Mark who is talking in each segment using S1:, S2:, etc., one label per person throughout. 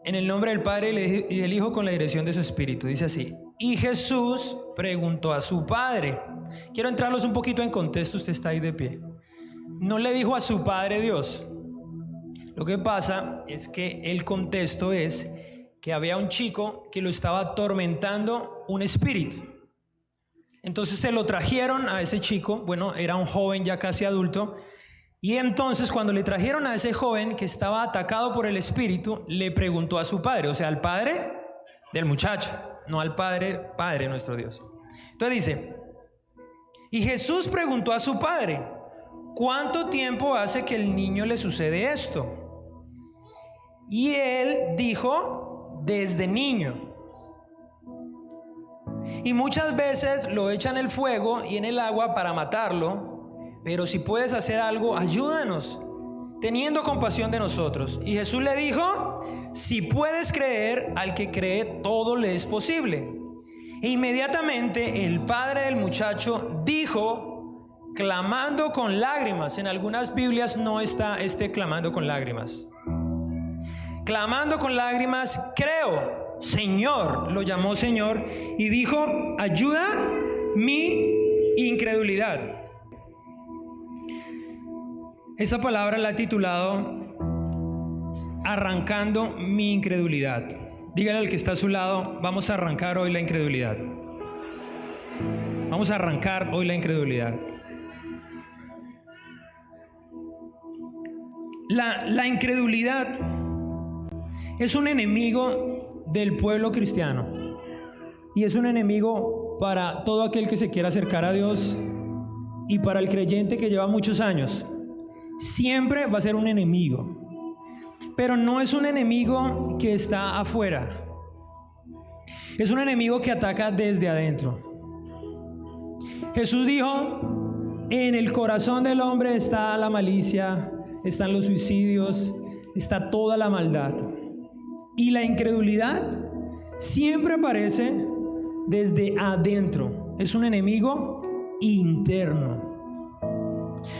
S1: En el nombre del Padre y del Hijo con la dirección de su Espíritu. Dice así: y Jesús preguntó a su Padre. Quiero entrarlos un poquito en contexto, usted está ahí de pie. No le dijo a su Padre Dios. Lo que pasa es que el contexto es que había un chico que lo estaba atormentando un espíritu. Entonces se lo trajeron a ese chico, bueno, era un joven ya casi adulto. Y entonces cuando le trajeron a ese joven que estaba atacado por el espíritu, le preguntó a su padre, o sea, al padre del muchacho, no al Padre nuestro Dios. Entonces dice, y Jesús preguntó a su padre, ¿cuánto tiempo hace que el niño le sucede esto? Y él dijo, desde niño. Y muchas veces lo echan en el fuego y en el agua para matarlo. Pero si puedes hacer algo, ayúdanos, teniendo compasión de nosotros. Y Jesús le dijo, si puedes creer, al que cree todo le es posible. E inmediatamente el padre del muchacho dijo, clamando con lágrimas. En algunas Biblias no está clamando con lágrimas. Clamando con lágrimas, creo, Señor, lo llamó Señor, y dijo, ayuda mi incredulidad. Esta palabra la he titulado arrancando mi incredulidad. Dígale al que está a su lado, vamos a arrancar hoy la incredulidad. Vamos a arrancar hoy la incredulidad. La incredulidad es un enemigo del pueblo cristiano y es un enemigo para todo aquel que se quiera acercar a Dios y para el creyente que lleva muchos años. Siempre va a ser un enemigo, pero no es un enemigo que está afuera, es un enemigo que ataca desde adentro. Jesús dijo, en el corazón del hombre está la malicia, están los suicidios, está toda la maldad. Y la incredulidad siempre aparece desde adentro, es un enemigo interno.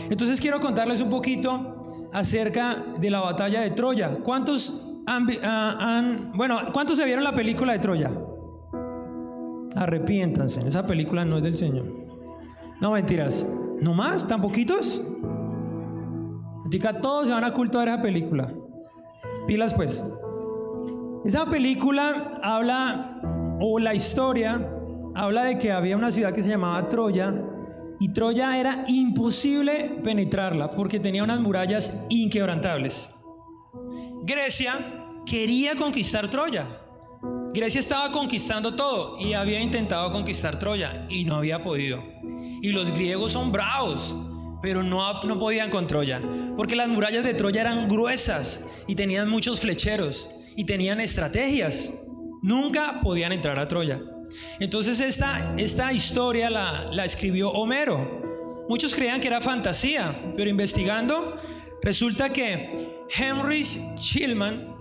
S1: Entonces quiero contarles un poquito acerca de la batalla de Troya. ¿Cuántos ¿cuántos se vieron la película de Troya? Arrepiéntanse, esa película no es del Señor. No, mentiras. ¿No más? ¿Tan poquitos? Diga, todos se van a culto a ver esa película. Pilas pues. Esa película habla, o la historia habla de que había una ciudad que se llamaba Troya. Y Troya era imposible penetrarla porque tenía unas murallas inquebrantables. Grecia quería conquistar Troya. Grecia estaba conquistando todo y había intentado conquistar Troya y no había podido. Y los griegos son bravos, pero no podían con Troya, porque las murallas de Troya eran gruesas y tenían muchos flecheros y tenían estrategias. Nunca podían entrar a Troya. Entonces esta historia la escribió Homero. Muchos creían que era fantasía, pero investigando resulta que Henry Chilman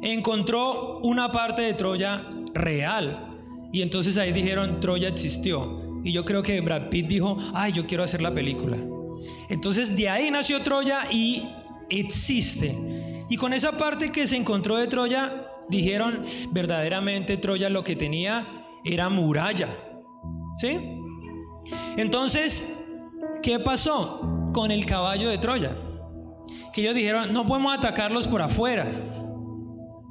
S1: encontró una parte de Troya real. Y entonces ahí dijeron, Troya existió. Y yo creo que Brad Pitt dijo, ay, yo quiero hacer la película. Entonces de ahí nació Troya y existe. Y con esa parte que se encontró de Troya, dijeron, verdaderamente Troya lo que tenía era muralla. ¿Sí? Entonces, ¿qué pasó con el caballo de Troya? Que ellos dijeron, no podemos atacarlos por afuera,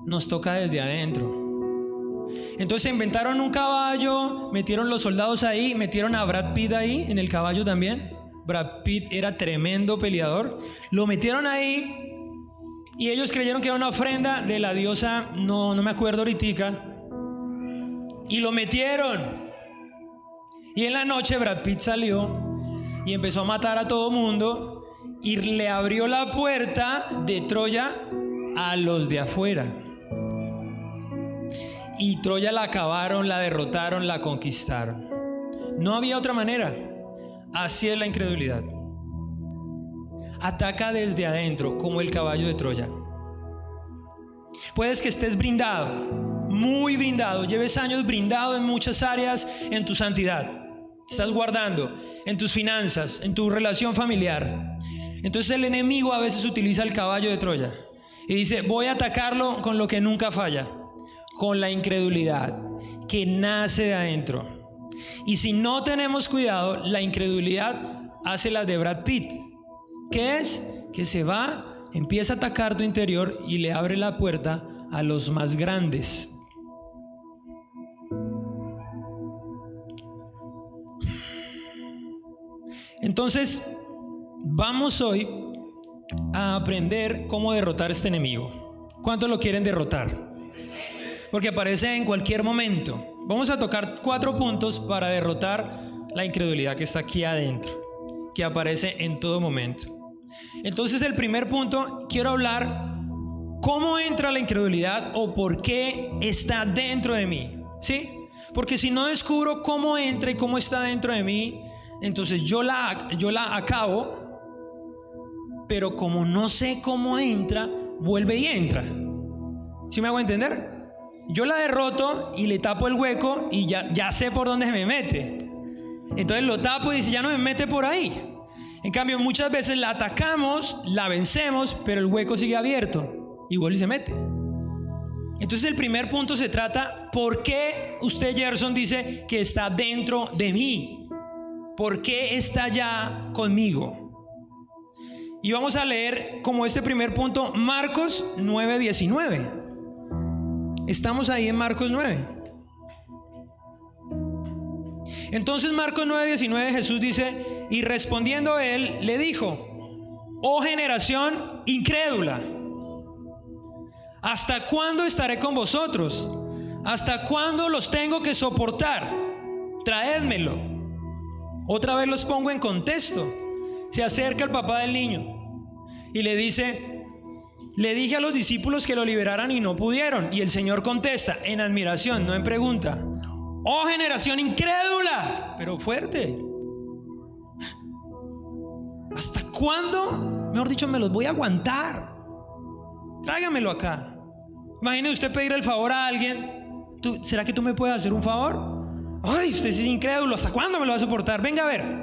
S1: nos toca desde adentro. Entonces inventaron un caballo, metieron los soldados ahí, metieron a Brad Pitt ahí en el caballo también. Brad Pitt era tremendo peleador. Lo metieron ahí y ellos creyeron que era una ofrenda de la diosa, no me acuerdo ahorita. Y lo metieron. Y en la noche Brad Pitt salió y empezó a matar a todo mundo y le abrió la puerta de Troya a los de afuera. Y Troya la acabaron, la derrotaron, la conquistaron. No había otra manera. Así es la incredulidad. Ataca desde adentro, como el caballo de Troya. Puedes que estés brindado, muy brindado, lleves años brindado en muchas áreas en tu santidad. Estás guardando en tus finanzas, en tu relación familiar. Entonces el enemigo a veces utiliza el caballo de Troya. Y dice, voy a atacarlo con lo que nunca falla, con la incredulidad que nace de adentro. Y si no tenemos cuidado, la incredulidad hace la de Brad Pitt. ¿Qué es? Que se va, empieza a atacar tu interior y le abre la puerta a los más grandes. Entonces, vamos hoy a aprender cómo derrotar a este enemigo. ¿Cuántos lo quieren derrotar? Porque aparece en cualquier momento. Vamos a tocar 4 puntos para derrotar la incredulidad que está aquí adentro, que aparece en todo momento. Entonces, el primer punto, quiero hablar cómo entra la incredulidad o por qué está dentro de mí, ¿sí? Porque si no descubro cómo entra y cómo está dentro de mí, entonces yo la acabo, pero como no sé cómo entra, vuelve y entra. ¿Sí me hago entender? Yo la derroto y le tapo el hueco y ya sé por dónde se me mete. Entonces lo tapo y dice, ya no me mete por ahí. En cambio, muchas veces la atacamos, la vencemos, pero el hueco sigue abierto y vuelve y se mete. Entonces el primer punto se trata, ¿por qué usted, Gerson, dice que está dentro de mí? ¿Por qué está ya conmigo? Y vamos a leer como este primer punto Marcos 9:19. Estamos ahí en Marcos 9. Entonces Marcos 9:19, Jesús dice, y respondiendo él, le dijo, oh generación incrédula, ¿hasta cuándo estaré con vosotros? ¿Hasta cuándo los tengo que soportar? Traédmelo. Otra vez los pongo en contexto. Se acerca el papá del niño y le dice, le dije a los discípulos que lo liberaran y no pudieron. Y el Señor contesta en admiración, no en pregunta, oh generación incrédula, pero fuerte. ¿Hasta cuándo? Mejor dicho, me los voy a aguantar. Tráigamelo acá. Imagine usted pedir el favor a alguien. ¿Será que tú me puedes hacer un favor? Ay, usted es incrédulo, ¿hasta cuándo me lo va a soportar? Venga a ver.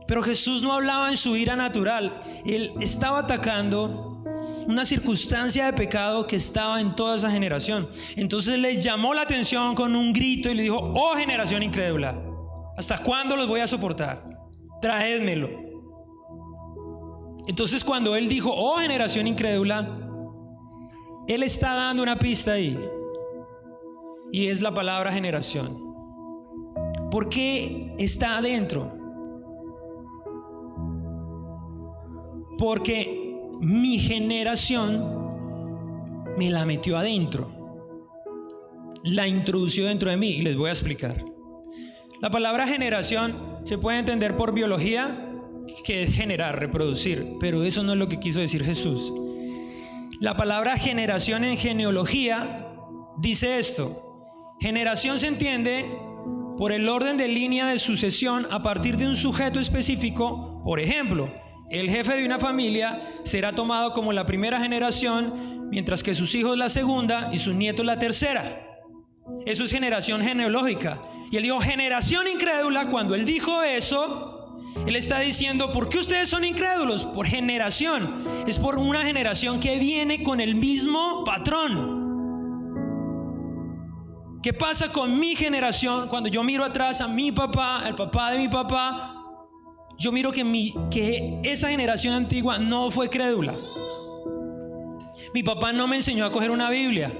S1: Pero Jesús no hablaba en su ira natural. Él estaba atacando una circunstancia de pecado que estaba en toda esa generación. Entonces les llamó la atención con un grito y le dijo, oh generación incrédula, ¿hasta cuándo los voy a soportar? Traédmelo. Entonces cuando él dijo, oh generación incrédula, él está dando una pista ahí. Y es la palabra generación. ¿Por qué está adentro? Porque mi generación me la metió adentro, la introdució dentro de mí, y les voy a explicar. La palabra generación se puede entender por biología, que es generar, reproducir, pero eso no es lo que quiso decir Jesús. La palabra generación en genealogía dice esto: generación se entiende por el orden de línea de sucesión a partir de un sujeto específico. Por ejemplo, el jefe de una familia será tomado como la primera generación, mientras que sus hijos la segunda y sus nietos la tercera. Eso es generación genealógica. Y él dijo generación incrédula. Cuando él dijo eso, él está diciendo, ¿por qué ustedes son incrédulos? Por generación. Es por una generación que viene con el mismo patrón. ¿Qué pasa con mi generación? Cuando yo miro atrás a mi papá, al papá de mi papá, yo miro que esa generación antigua no fue crédula. Mi papá no me enseñó a coger una Biblia.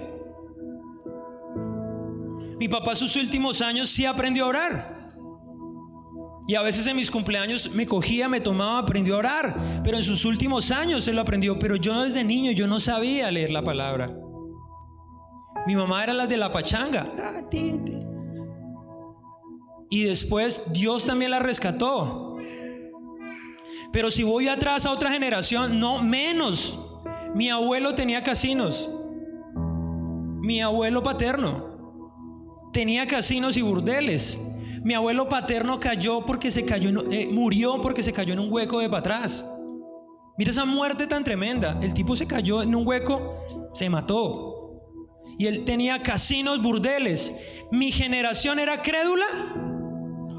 S1: Mi papá sus últimos años sí aprendió a orar. Y a veces en mis cumpleaños me cogía, me tomaba, aprendió a orar. Pero en sus últimos años él lo aprendió. Pero yo desde niño yo no sabía leer la palabra. Mi mamá era la de la pachanga. Y después Dios también la rescató. Pero si voy atrás a otra generación, no menos. Mi abuelo tenía casinos. Mi abuelo paterno tenía casinos y burdeles. Mi abuelo paterno murió porque se cayó en un hueco de para atrás. Mira esa muerte tan tremenda. El tipo se cayó en un hueco, se mató. Y él tenía casinos, burdeles. ¿Mi generación era crédula?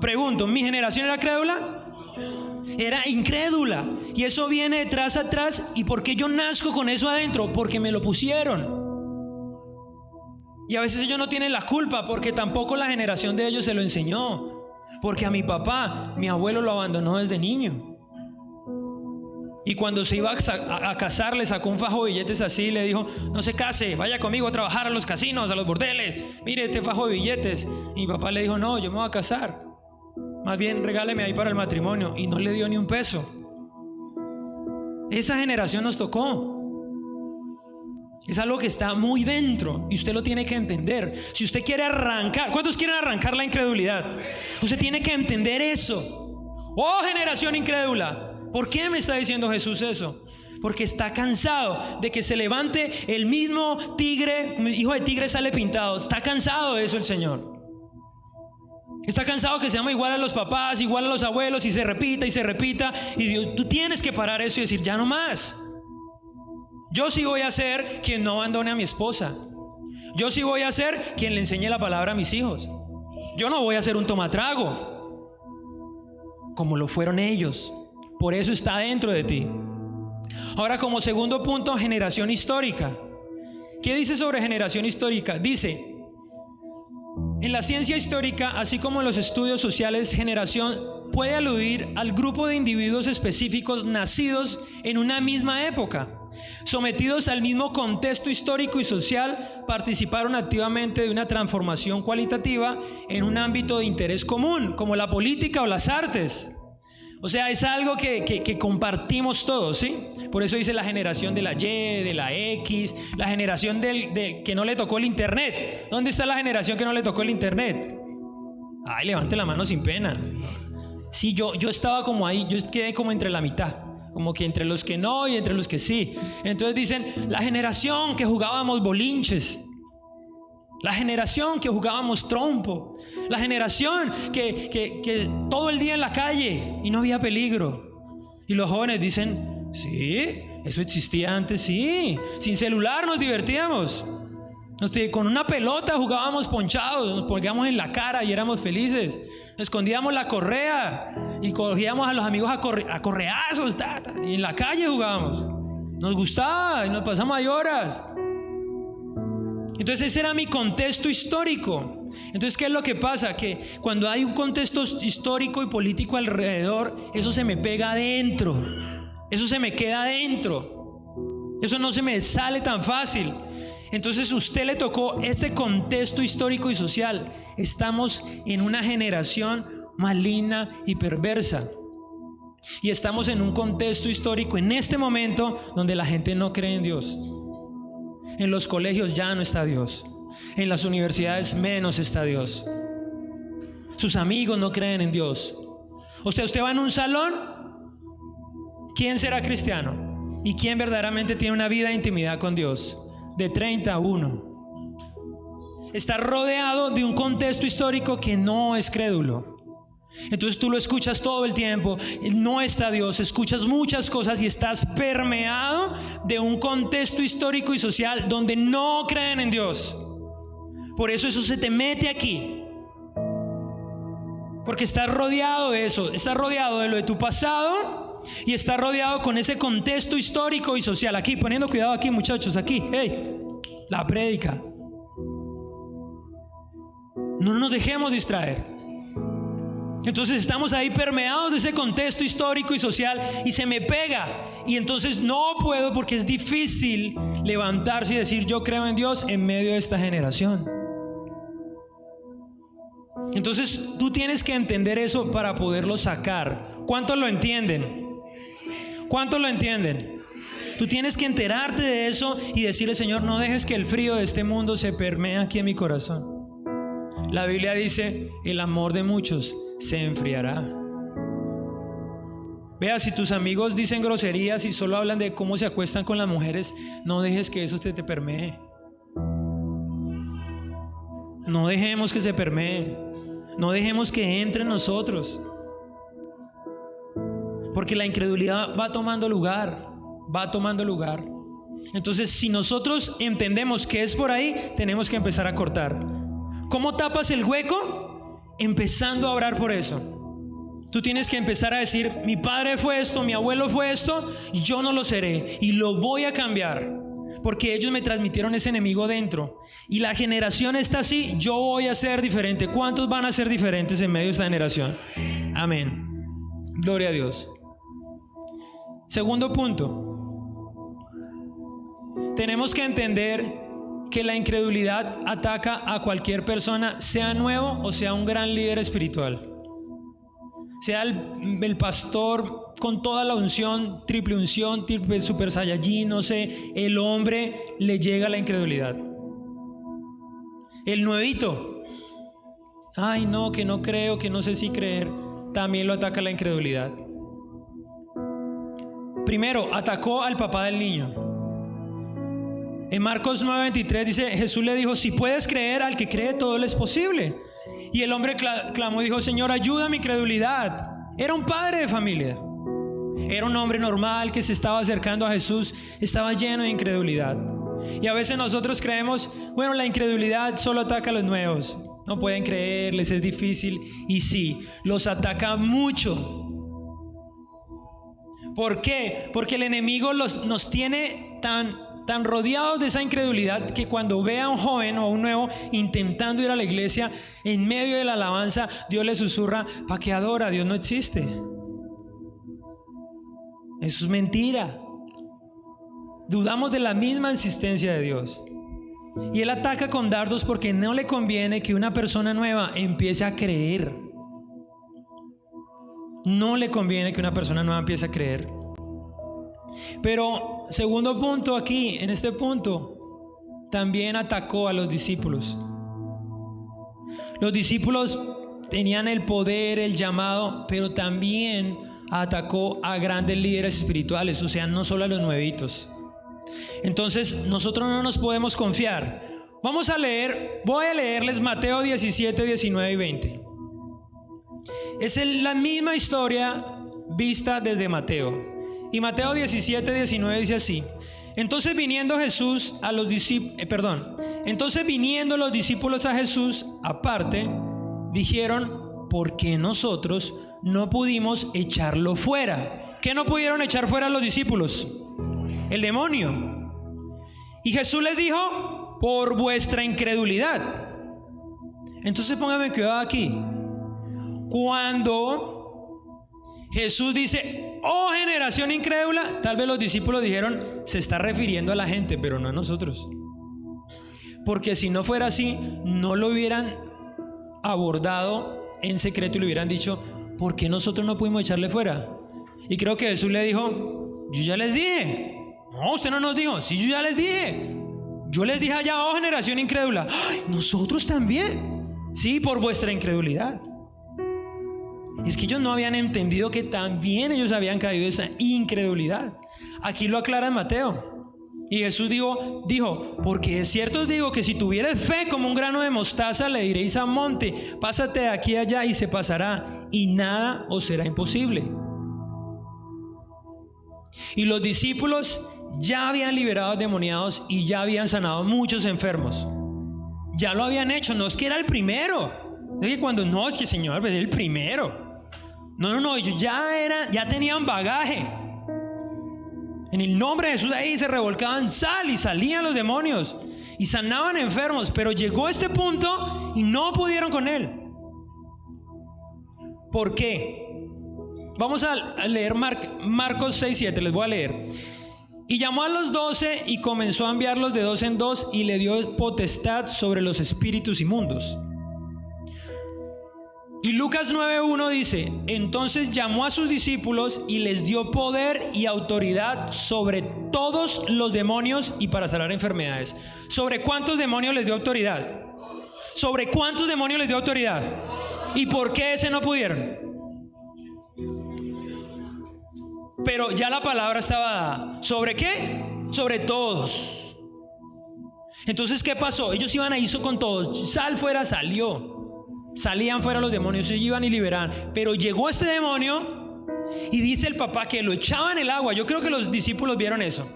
S1: Pregunto, ¿mi generación era crédula? Era incrédula. Y eso viene detrás atrás. ¿Y por qué yo nazco con eso adentro? Porque me lo pusieron. Y a veces ellos no tienen la culpa, porque tampoco la generación de ellos se lo enseñó. Porque a mi papá, mi abuelo lo abandonó desde niño. Y cuando se iba a casar, le sacó un fajo de billetes así y le dijo: no se case, vaya conmigo a trabajar a los casinos, a los bordeles. Mire este fajo de billetes. Y mi papá le dijo: no, yo me voy a casar. Más bien regáleme ahí para el matrimonio. Y no le dio ni un peso. Esa generación nos tocó. Es algo que está muy dentro y usted lo tiene que entender. Si usted quiere arrancar, ¿cuántos quieren arrancar la incredulidad? Usted tiene que entender eso. Oh, generación incrédula, ¿por qué me está diciendo Jesús eso? Porque está cansado de que se levante el mismo tigre, hijo de tigre sale pintado. Está cansado de eso el Señor. Está cansado que seamos igual a los papás, igual a los abuelos, y se repita y se repita. Y Dios, tú tienes que parar eso y decir: ya no más. Yo sí voy a ser quien no abandone a mi esposa. Yo sí voy a ser quien le enseñe la palabra a mis hijos. Yo no voy a ser un tomatrago como lo fueron ellos. Por eso está dentro de ti. Ahora, como segundo punto, generación histórica. ¿Qué dice sobre generación histórica? Dice: en la ciencia histórica, así como en los estudios sociales, generación puede aludir al grupo de individuos específicos nacidos en una misma época, sometidos al mismo contexto histórico y social, participaron activamente de una transformación cualitativa en un ámbito de interés común, como la política o las artes. O sea, es algo que compartimos todos, ¿sí? Por eso dice la generación de la Y, de la X, la generación de que no le tocó el internet. ¿Dónde está la generación que no le tocó el internet? Ay, levante la mano sin pena. Sí, yo estaba como ahí, yo quedé como entre la mitad. Como que entre los que no y entre los que sí. Entonces dicen: la generación que jugábamos bolinches, la generación que jugábamos trompo, la generación que todo el día en la calle y no había peligro. Y los jóvenes dicen: sí, eso existía antes, sí. Sin celular nos divertíamos. Con una pelota jugábamos ponchados, nos poníamos en la cara y éramos felices. Escondíamos la correa y cogíamos a los amigos a correazos, y en la calle jugábamos. Nos gustaba y nos pasamos ahí horas. Entonces ese era mi contexto histórico. Entonces, ¿qué es lo que pasa? Que cuando hay un contexto histórico y político alrededor, eso se me pega adentro. Eso se me queda adentro. Eso no se me sale tan fácil. Entonces usted le tocó este contexto histórico y social. Estamos en una generación maligna y perversa. Y estamos en un contexto histórico en este momento donde la gente no cree en Dios. En los colegios ya no está Dios. En las universidades menos está Dios. Sus amigos no creen en Dios. Usted va en un salón. ¿Quién será cristiano? ¿Y quién verdaderamente tiene una vida de intimidad con Dios? De 30 a 1. Está rodeado de un contexto histórico que no es crédulo. Entonces tú lo escuchas todo el tiempo. No está Dios, escuchas muchas cosas y estás permeado de un contexto histórico y social donde no creen en Dios. Por eso se te mete aquí. Porque estás rodeado de eso. Estás rodeado de lo de tu pasado y estás rodeado con ese contexto histórico y social. Aquí, poniendo cuidado aquí, muchachos, aquí. Hey, la prédica. No nos dejemos distraer. Entonces estamos ahí permeados de ese contexto histórico y social y se me pega. Y entonces no puedo, porque es difícil levantarse y decir: yo creo en Dios en medio de esta generación. Entonces tú tienes que entender eso para poderlo sacar. ¿Cuántos lo entienden? ¿Cuántos lo entienden? Tú tienes que enterarte de eso y decirle: Señor, no dejes que el frío de este mundo se permee aquí en mi corazón. La Biblia dice: el amor de muchos se enfriará. Vea, si tus amigos dicen groserías y solo hablan de cómo se acuestan con las mujeres, no dejes que eso te permee. No dejemos que se permee. No dejemos que entre en nosotros. Porque la incredulidad va tomando lugar. Va tomando lugar. Entonces, si nosotros entendemos que es por ahí, tenemos que empezar a cortar. ¿Cómo tapas el hueco? Empezando a orar por eso. Tú tienes que empezar a decir: mi padre fue esto, mi abuelo fue esto, y yo no lo seré, y lo voy a cambiar, porque ellos me transmitieron ese enemigo dentro, y la generación está así, yo voy a ser diferente. ¿Cuántos van a ser diferentes en medio de esta generación? Amén. Gloria a Dios. Segundo punto, tenemos que entender que la incredulidad ataca a cualquier persona, sea nuevo o sea un gran líder espiritual. Sea el pastor con toda la unción, triple super saiyajin, no sé, el hombre le llega la incredulidad. El nuevito, ay no, que no creo, que no sé si creer, también lo ataca la incredulidad. Primero, atacó al papá del niño. En Marcos 9:23 dice: Jesús le dijo: si puedes creer, al que cree todo le es posible. Y el hombre clamó y dijo: Señor, ayuda a mi incredulidad. Era un padre de familia, era un hombre normal que se estaba acercando a Jesús, estaba lleno de incredulidad. Y a veces nosotros creemos: bueno, la incredulidad solo ataca a los nuevos, no pueden creer, les es difícil. Y sí, los ataca mucho. ¿Por qué? Porque el enemigo nos tiene tan rodeados de esa incredulidad que cuando ve a un joven o a un nuevo intentando ir a la iglesia, en medio de la alabanza, Dios le susurra: ¿para qué adora? Dios no existe. Eso es mentira. Dudamos de la misma existencia de Dios. Y Él ataca con dardos porque no le conviene que una persona nueva empiece a creer. No le conviene que una persona nueva empiece a creer. Pero segundo punto aquí, en este punto, también atacó a los discípulos. Los discípulos tenían el poder, el llamado, pero también atacó a grandes líderes espirituales, o sea, no solo a los nuevitos. Entonces nosotros no nos podemos confiar. Voy a leerles Mateo 17, 19 y 20. Es la misma historia vista desde Mateo. Y Mateo 17, 19 dice así: entonces viniendo los discípulos a Jesús aparte, dijeron: ¿por qué nosotros no pudimos echarlo fuera? ¿Qué no pudieron echar fuera los discípulos? El demonio. Y Jesús les dijo: por vuestra incredulidad. Entonces póngame cuidado aquí. Cuando Jesús dice: oh generación incrédula, tal vez los discípulos dijeron: se está refiriendo a la gente, pero no a nosotros. Porque si no fuera así, no lo hubieran abordado en secreto y le hubieran dicho: ¿por qué nosotros no pudimos echarle fuera? Y creo que Jesús le dijo: yo ya les dije. No, usted no nos dijo. Sí, yo ya les dije. Yo les dije allá: oh generación incrédula. ¡Ay, nosotros también! Sí, por vuestra incredulidad. Es que ellos no habían entendido que también ellos habían caído en esa incredulidad. Aquí lo aclara en Mateo. Y Jesús dijo: porque es cierto os digo que si tuvieres fe como un grano de mostaza, le diréis al monte: pásate de aquí a allá, y se pasará, y nada os será imposible. Y los discípulos ya habían liberado a demoniados y ya habían sanado a muchos enfermos. Ya lo habían hecho. No es que era el primero. Es que cuando no, es que Señor, pues el primero. No, ellos ya tenían bagaje. En el nombre de Jesús ahí se revolcaban sal y salían los demonios y sanaban enfermos. Pero llegó este punto y no pudieron con él. ¿Por qué? Vamos a leer Marcos 6, 7, les voy a leer. Y llamó a los 12 y comenzó a enviarlos de dos en dos, y le dio potestad sobre los espíritus inmundos. Y Lucas 9:1 dice: entonces llamó a sus discípulos y les dio poder y autoridad sobre todos los demonios y para sanar enfermedades. ¿Sobre cuántos demonios les dio autoridad? ¿Sobre cuántos demonios les dio autoridad? ¿Y por qué ese no pudieron? Pero ya la palabra estaba dada. ¿Sobre qué? Sobre todos. Entonces, ¿qué pasó? Ellos iban a ir con todos. Sal fuera, salió. Salían fuera los demonios, ellos iban y liberaban. Pero llegó este demonio y dice el papá que lo echaba en el agua. Yo creo que los discípulos vieron eso.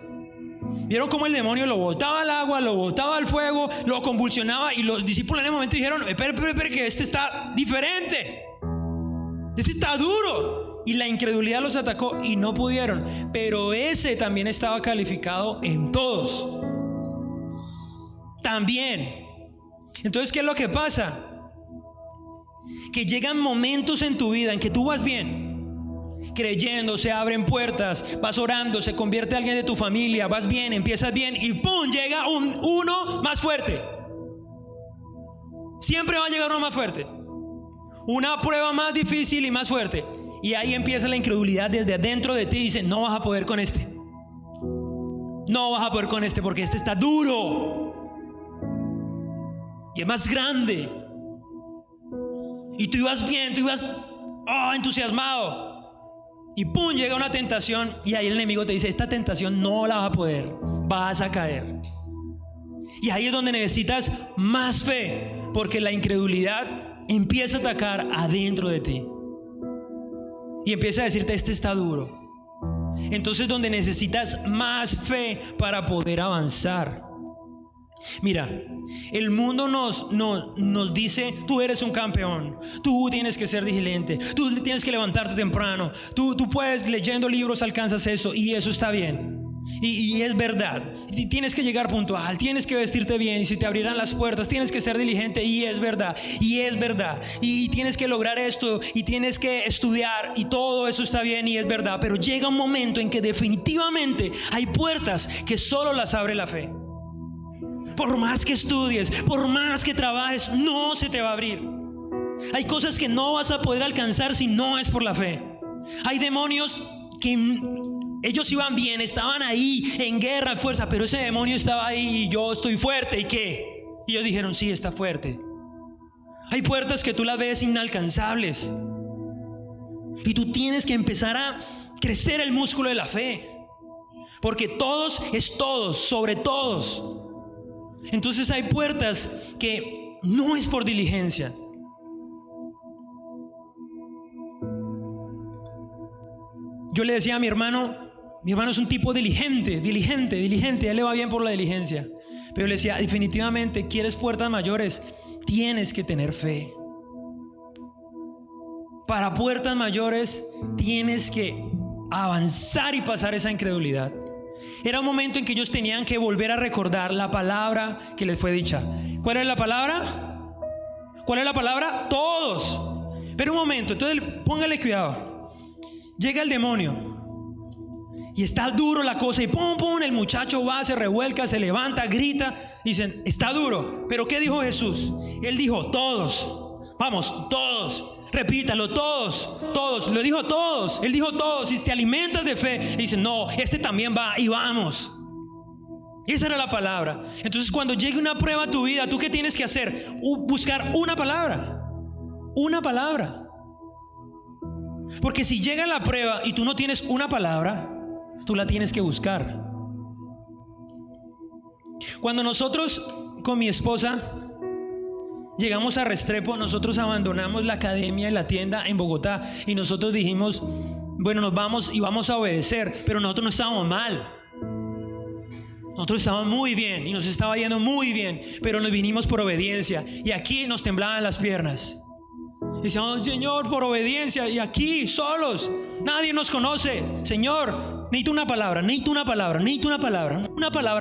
S1: Vieron cómo el demonio lo botaba al agua, lo botaba al fuego, lo convulsionaba. Y los discípulos en ese momento dijeron: espera, que este está diferente. Ese está duro. Y la incredulidad los atacó y no pudieron. Pero ese también estaba calificado en todos. También. Entonces, ¿qué es lo que pasa? Que llegan momentos en tu vida en que tú vas bien, creyendo, se abren puertas, vas orando, se convierte alguien de tu familia, vas bien, empiezas bien y ¡pum! Llega uno más fuerte. Siempre va a llegar uno más fuerte. Una prueba más difícil y más fuerte. Y ahí empieza la incredulidad desde adentro de ti y dice, no vas a poder con este. No vas a poder con este porque este está duro. Y es más grande. Y tú ibas bien, tú ibas entusiasmado. Y pum, llega una tentación. Y ahí el enemigo te dice, esta tentación no la vas a poder, vas a caer. Y ahí es donde necesitas más fe, porque la incredulidad empieza a atacar adentro de ti. Y empieza a decirte, este está duro. Entonces donde necesitas más fe para poder avanzar. Mira, el mundo nos dice, tú eres un campeón, tú tienes que ser diligente, tú tienes que levantarte temprano, tú puedes, leyendo libros alcanzas eso, y eso está bien. Y es verdad, tienes que llegar puntual, tienes que vestirte bien, y si te abrirán las puertas, tienes que ser diligente, y es verdad, y tienes que lograr esto, y tienes que estudiar, y todo eso está bien, y es verdad. Pero llega un momento en que definitivamente hay puertas que solo las abre la fe. Por más que estudies, por más que trabajes, no se te va a abrir. Hay cosas que no vas a poder alcanzar si no es por la fe. Hay demonios que ellos iban bien, estaban ahí en guerra, en fuerza, pero ese demonio estaba ahí y yo estoy fuerte, ¿y qué? Y ellos dijeron, sí, está fuerte. Hay puertas que tú las ves inalcanzables. Y tú tienes que empezar a crecer el músculo de la fe. Porque todos es todos, sobre todos. Entonces hay puertas que no es por diligencia. Yo le decía a mi hermano es un tipo diligente, a él le va bien por la diligencia. Pero le decía, definitivamente, quieres puertas mayores, tienes que tener fe. Para puertas mayores tienes que avanzar y pasar esa incredulidad. Era un momento en que ellos tenían que volver a recordar la palabra que les fue dicha. ¿Cuál es la palabra? ¿Cuál es la palabra? Todos. Pero un momento, entonces póngale cuidado. Llega el demonio y está duro la cosa y pum, el muchacho va, se revuelca, se levanta, grita. Dicen, está duro. ¿Pero qué dijo Jesús? Él dijo, todos. Vamos, todos. Repítalo, todos, lo dijo todos, él dijo todos. Si te alimentas de fe, dicen, no, este también va y vamos. Esa era la palabra. Entonces cuando llegue una prueba a tu vida, ¿tú qué tienes que hacer? Buscar una palabra. Porque si llega la prueba y tú no tienes una palabra, tú la tienes que buscar. Cuando nosotros con mi esposa llegamos a Restrepo, nosotros abandonamos la academia y la tienda en Bogotá y nosotros dijimos, bueno, nos vamos y vamos a obedecer. Pero nosotros no estábamos mal, nosotros estábamos muy bien y nos estaba yendo muy bien, pero nos vinimos por obediencia y aquí nos temblaban las piernas. Y decíamos, Señor, por obediencia, y aquí solos, nadie nos conoce. Señor, necesito una palabra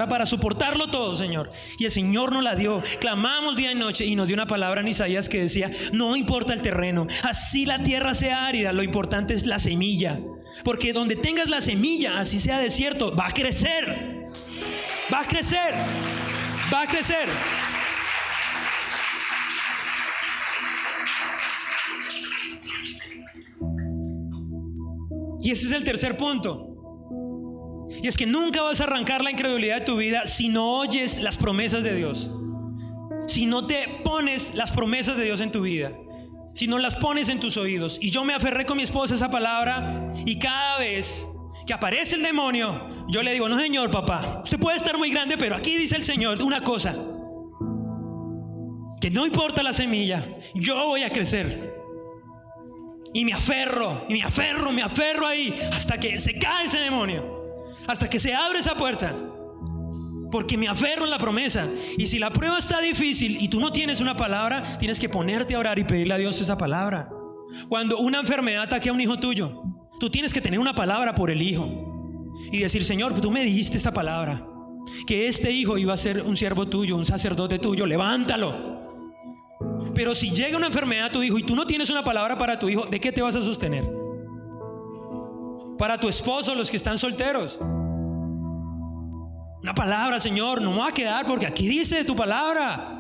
S1: para soportarlo todo, Señor. Y el Señor nos la dio. Clamamos día y noche y nos dio una palabra en Isaías que decía, no importa el terreno, así la tierra sea árida, lo importante es la semilla. Porque donde tengas la semilla, así sea desierto, va a crecer. Y ese es el tercer punto. Y es que nunca vas a arrancar la incredulidad de tu vida si no oyes las promesas de Dios. Si no te pones las promesas de Dios en tu vida. Si no las pones en tus oídos. Y yo me aferré con mi esposa a esa palabra. Y cada vez que aparece el demonio, yo le digo, no, Señor, papá, usted puede estar muy grande, pero aquí dice el Señor una cosa. Que no importa la semilla, yo voy a crecer. Y me aferro ahí hasta que se cae ese demonio, hasta que se abre esa puerta, porque me aferro en la promesa. Y si la prueba está difícil y tú no tienes una palabra, tienes que ponerte a orar y pedirle a Dios esa palabra, Cuando una enfermedad ataque a un hijo tuyo, tú tienes que tener una palabra por el hijo y decir: Señor, tú me dijiste esta palabra, que este hijo iba a ser un siervo tuyo, un sacerdote tuyo, levántalo. Pero si llega una enfermedad a tu hijo y tú no tienes una palabra para tu hijo, ¿de qué te vas a sostener? Para tu esposo, los que están solteros, una palabra: Señor, no me voy a quedar porque aquí dice tu palabra.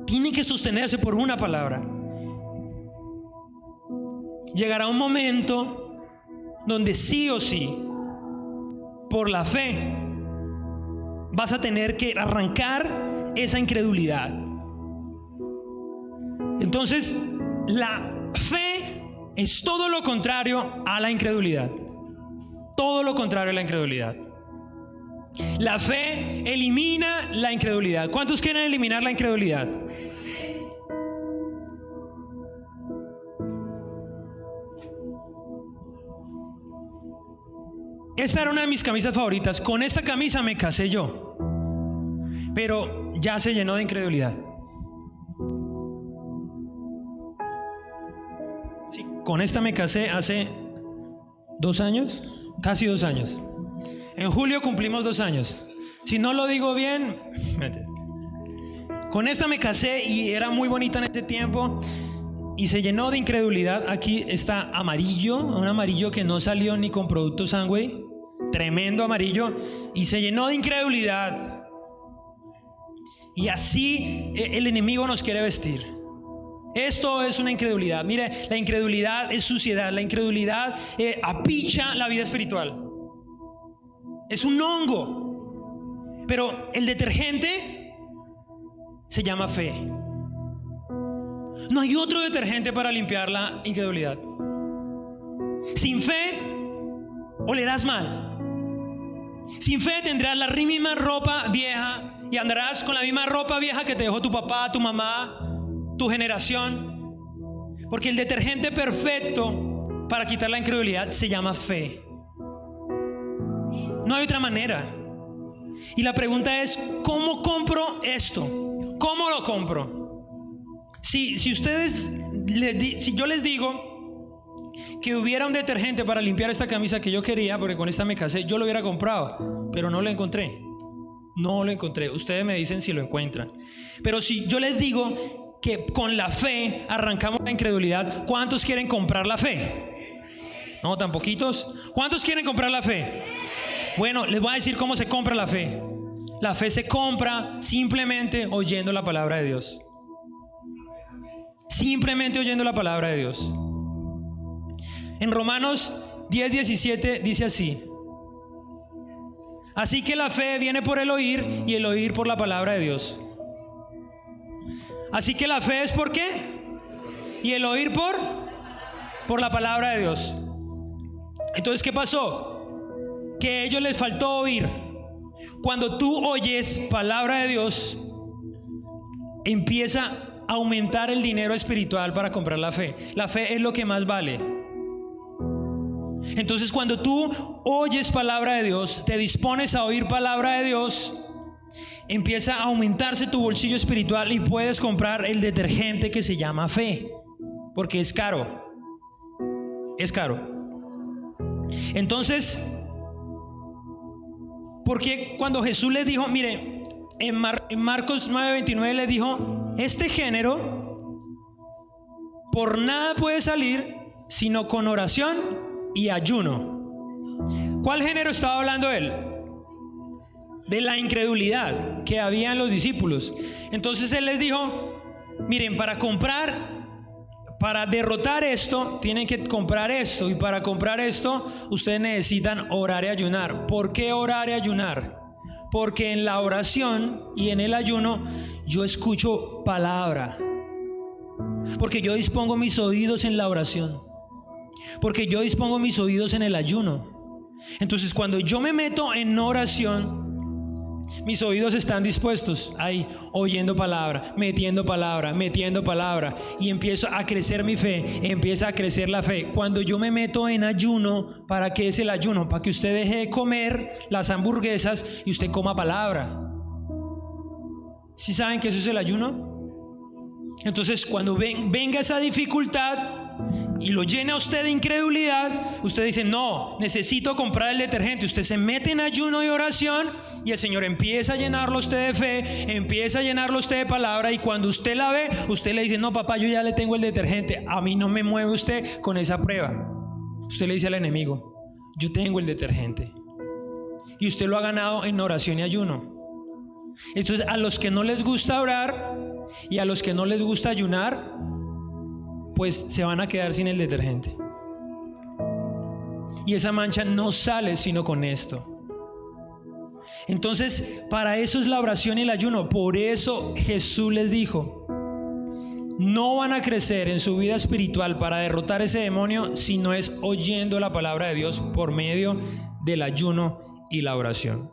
S1: Tiene que sostenerse por una palabra. Llegará un momento donde sí o sí, por la fe, vas a tener que arrancar esa incredulidad. Entonces, la fe es todo lo contrario a la incredulidad. Todo lo contrario a la incredulidad. La fe elimina la incredulidad. ¿Cuántos quieren eliminar la incredulidad? Esta era una de mis camisas favoritas. Con esta camisa me casé yo, pero ya se llenó de incredulidad. Sí, con esta me casé hace 2 años, casi 2 años. En julio cumplimos 2 años. Si no lo digo bien, con esta me casé y era muy bonita en ese tiempo. Y se llenó de incredulidad. Aquí está amarillo, un amarillo que no salió ni con productos Amway, tremendo amarillo, y se llenó de incredulidad. Y así el enemigo nos quiere vestir. Esto es una incredulidad. Mire, la incredulidad es suciedad. La incredulidad apicha la vida espiritual. Es un hongo. Pero el detergente se llama fe. No hay otro detergente para limpiar la incredulidad. Sin fe olerás mal. Sin fe tendrás la misma ropa vieja y andarás con la misma ropa vieja que te dejó tu papá, tu mamá, tu generación. Porque el detergente perfecto para quitar la incredulidad se llama fe. No hay otra manera. Y la pregunta es: ¿cómo compro esto? ¿Cómo lo compro? Si yo les digo que hubiera un detergente para limpiar esta camisa que yo quería, porque con esta me casé, yo lo hubiera comprado, pero no lo encontré. No lo encontré. Ustedes me dicen si lo encuentran. Pero si yo les digo que con la fe arrancamos la incredulidad, ¿cuántos quieren comprar la fe? No, tan poquitos. ¿Cuántos quieren comprar la fe? Bueno, les voy a decir cómo se compra la fe. La fe se compra simplemente oyendo la palabra de Dios. Simplemente oyendo la palabra de Dios. En Romanos 10:17 dice así: así que la fe viene por el oír y el oír por la palabra de Dios. Así que la fe es ¿por qué? Y el oír por la palabra de Dios. Entonces, ¿qué pasó? Que a ellos les faltó oír. Cuando tú oyes palabra de Dios, empieza a aumentar el dinero espiritual para comprar la fe. La fe es lo que más vale. Entonces, cuando tú oyes palabra de Dios, te dispones a oír palabra de Dios, empieza a aumentarse tu bolsillo espiritual y puedes comprar el detergente que se llama fe, porque es caro. Es caro. Entonces, porque cuando Jesús les dijo, mire, en Marcos 9:29 les dijo: este género por nada puede salir sino con oración y ayuno. ¿Cuál género estaba hablando él? De la incredulidad que había en los discípulos. Entonces él les dijo: miren, para derrotar esto, tienen que comprar esto. Y para comprar esto, ustedes necesitan orar y ayunar. ¿Por qué orar y ayunar? Porque en la oración y en el ayuno yo escucho palabra. Porque yo dispongo mis oídos en la oración. Porque yo dispongo mis oídos en el ayuno. Entonces, cuando yo me meto en oración, mis oídos están dispuestos ahí, oyendo palabra, metiendo palabra, y empiezo a crecer mi fe, empieza a crecer la fe. Cuando yo me meto en ayuno, ¿para qué es el ayuno? Para que usted deje de comer las hamburguesas y usted coma palabra. ¿Sí saben que eso es el ayuno? Entonces, cuando venga esa dificultad, y lo llena a usted de incredulidad, usted dice, no, necesito comprar el detergente. Usted se mete en ayuno y oración y el Señor empieza a llenarlo a usted de fe, empieza a llenarlo a usted de palabra, y cuando usted la ve, usted le dice, no papá, yo ya le tengo el detergente, a mí no me mueve usted con esa prueba. Usted le dice al enemigo, yo tengo el detergente. Y usted lo ha ganado en oración y ayuno. Entonces, a los que no les gusta orar y a los que no les gusta ayunar, pues se van a quedar sin el detergente. Y esa mancha no sale sino con esto. Entonces, para eso es la oración y el ayuno. Por eso Jesús les dijo, no van a crecer en su vida espiritual para derrotar ese demonio si no es oyendo la palabra de Dios por medio del ayuno y la oración.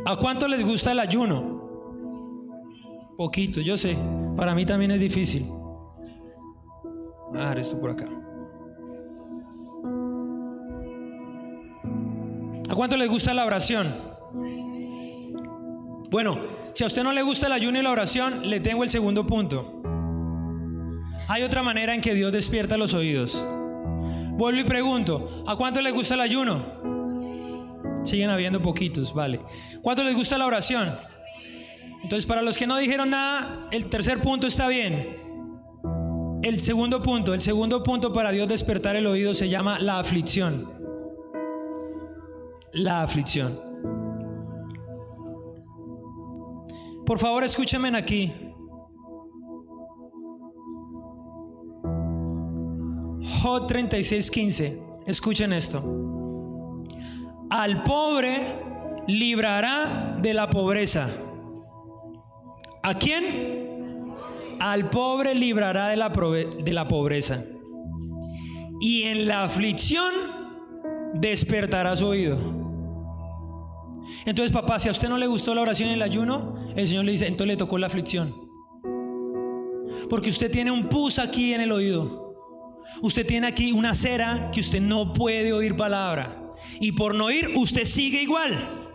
S1: ¿A cuánto les gusta el ayuno? Poquito, yo sé. Para mí también es difícil. Voy a dejar esto por acá. ¿A cuánto les gusta la oración? Bueno, si a usted no le gusta el ayuno y la oración, le tengo el segundo punto. Hay otra manera en que Dios despierta los oídos. Vuelvo y pregunto, ¿a cuánto les gusta el ayuno? Siguen habiendo poquitos, vale. ¿Cuánto les gusta la oración? Entonces, para los que no dijeron nada, el tercer punto está bien. El segundo punto para Dios despertar el oído se llama la aflicción. La aflicción. Por favor, escúchenme aquí. Job 36:15. Escuchen esto. Al pobre librará de la pobreza. ¿A quién? Al pobre librará de la pobreza. Y en la aflicción despertará su oído. Entonces, papá, si a usted no le gustó la oración y el ayuno, el Señor le dice, entonces le tocó la aflicción. Porque usted tiene un pus aquí en el oído. Usted tiene aquí una cera que usted no puede oír palabra. Y por no oír, usted sigue igual.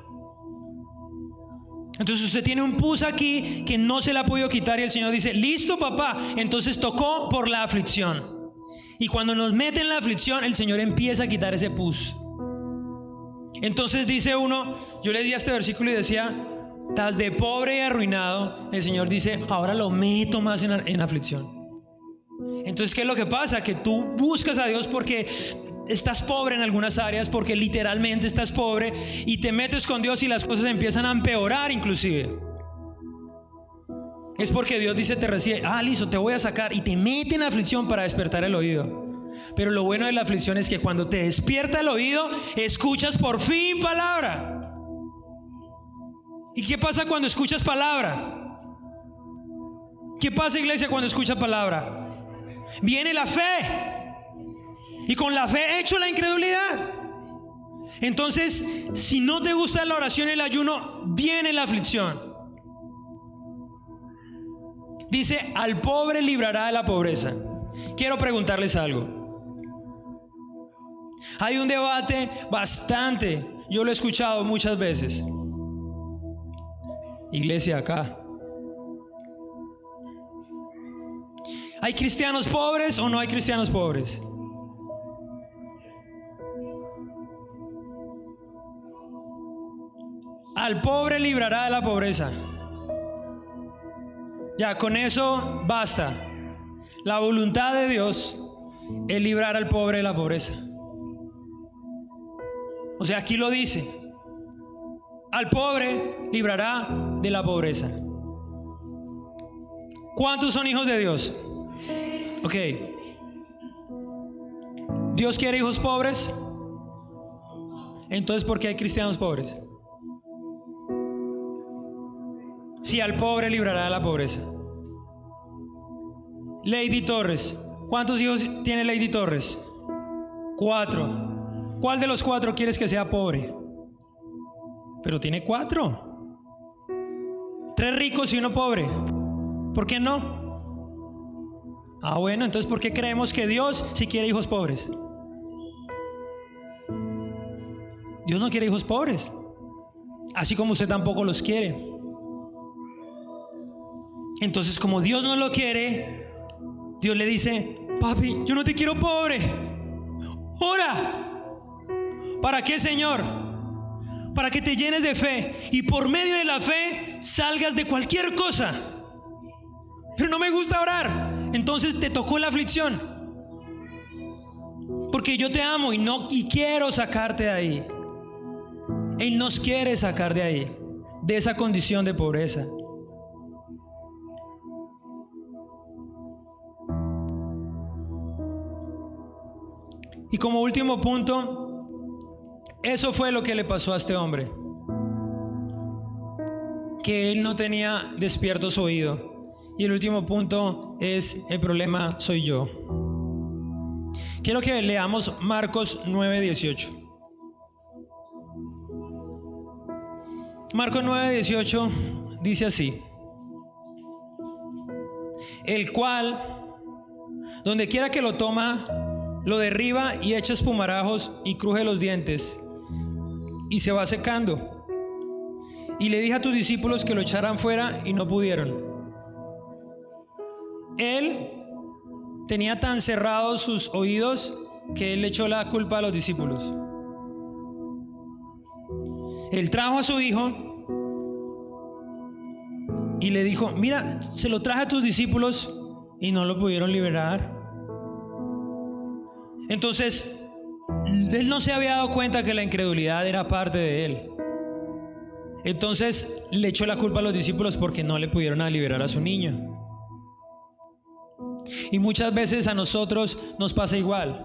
S1: Entonces usted tiene un pus aquí que no se le ha podido quitar, y el Señor dice, listo papá, entonces tocó por la aflicción. Y cuando nos mete en la aflicción, el Señor empieza a quitar ese pus. Entonces dice uno, yo le di a este versículo y decía, estás de pobre y arruinado. El Señor dice, ahora lo meto más en aflicción. Entonces, ¿qué es lo que pasa? Que tú buscas a Dios porque estás pobre en algunas áreas, porque literalmente estás pobre, y te metes con Dios y las cosas empiezan a empeorar inclusive. Es porque Dios dice, te recibe, listo, te voy a sacar, y te mete en aflicción para despertar el oído. Pero lo bueno de la aflicción es que cuando te despierta el oído, escuchas por fin palabra. ¿Y qué pasa cuando escuchas palabra? ¿Qué pasa, iglesia, cuando escuchas palabra? Viene la fe. Y con la fe hecho la incredulidad. Entonces, si no te gusta la oración y el ayuno, viene la aflicción. Dice, al pobre librará de la pobreza. Quiero preguntarles algo. Hay un debate bastante, yo lo he escuchado muchas veces. Iglesia acá. ¿Hay cristianos pobres o no hay cristianos pobres? Al pobre librará de la pobreza. Ya, con eso basta. La voluntad de Dios es librar al pobre de la pobreza. O sea, aquí lo dice. Al pobre librará de la pobreza. ¿Cuántos son hijos de Dios? Ok. ¿Dios quiere hijos pobres? Entonces, ¿por qué hay cristianos pobres? Si al pobre librará de la pobreza. Lady Torres. ¿Cuántos hijos tiene Lady Torres? 4. ¿Cuál de los 4 quieres que sea pobre? Pero tiene 4. 3 ricos y 1 pobre. ¿Por qué no? Bueno, entonces ¿por qué creemos que Dios sí quiere hijos pobres? Dios no quiere hijos pobres, así como usted tampoco los quiere. Entonces, como Dios no lo quiere, Dios le dice, papi, yo no te quiero pobre. Ora. ¿Para qué, Señor? Para que te llenes de fe y por medio de la fe salgas de cualquier cosa. Pero no me gusta orar. Entonces te tocó la aflicción. Porque yo te amo y quiero sacarte de ahí. Él nos quiere sacar de ahí, de esa condición de pobreza. Y como último punto, eso fue lo que le pasó a este hombre. Que él no tenía despierto su oído. Y el último punto es: el problema soy yo. Quiero que leamos Marcos 9:18. Marcos 9:18 dice así: el cual, donde quiera que lo toma, lo derriba y echa espumarajos y cruje los dientes, y se va secando. Y le dije a tus discípulos que lo echaran fuera y no pudieron. Él tenía tan cerrados sus oídos que él le echó la culpa a los discípulos. Él trajo a su hijo y le dijo: mira, se lo traje a tus discípulos y no lo pudieron liberar. Entonces, él no se había dado cuenta que la incredulidad era parte de él. Entonces le echó la culpa a los discípulos porque no le pudieron liberar a su niño. Y muchas veces a nosotros nos pasa igual.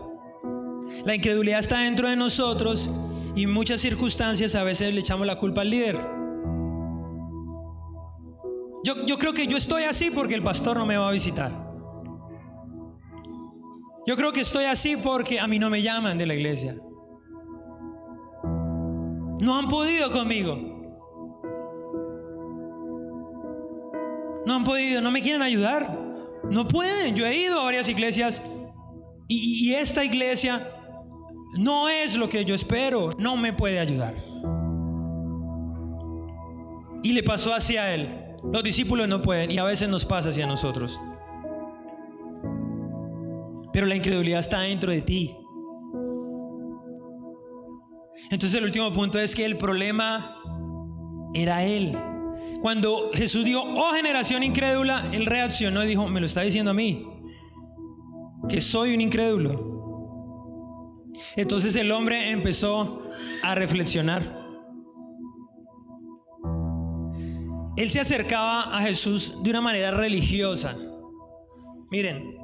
S1: La incredulidad está dentro de nosotros y en muchas circunstancias a veces le echamos la culpa al líder. Yo creo que yo estoy así porque el pastor no me va a visitar. Yo creo que estoy así porque a mí no me llaman de la iglesia. No han podido conmigo. No han podido, no me quieren ayudar. No pueden. Yo he ido a varias iglesias y esta iglesia no es lo que yo espero. No me puede ayudar. Y le pasó hacia él. Los discípulos no pueden, y a veces nos pasa hacia nosotros. Pero la incredulidad está dentro de ti. Entonces el último punto es que el problema era él. Cuando Jesús dijo: oh generación incrédula, él reaccionó y dijo: me lo está diciendo a mí, que soy un incrédulo. Entonces el hombre empezó a reflexionar. Él se acercaba a Jesús de una manera religiosa. Miren,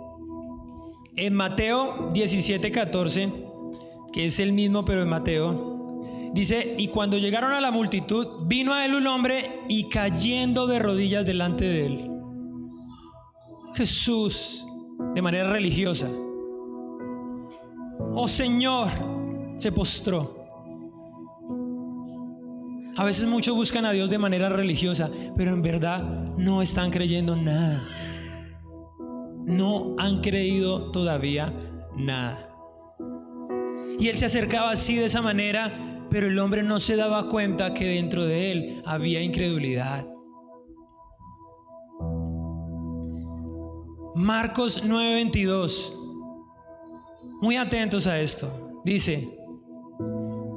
S1: en Mateo 17:14, que es el mismo pero en Mateo, dice: y cuando llegaron a la multitud, vino a él un hombre y cayendo de rodillas delante de él. Jesús, de manera religiosa: oh Señor, se postró. A veces muchos buscan a Dios de manera religiosa, pero en verdad no están creyendo nada. No han creído todavía nada. Y él se acercaba así, de esa manera, pero el hombre no se daba cuenta que dentro de él había incredulidad. Marcos 9:22. Muy atentos a esto. Dice: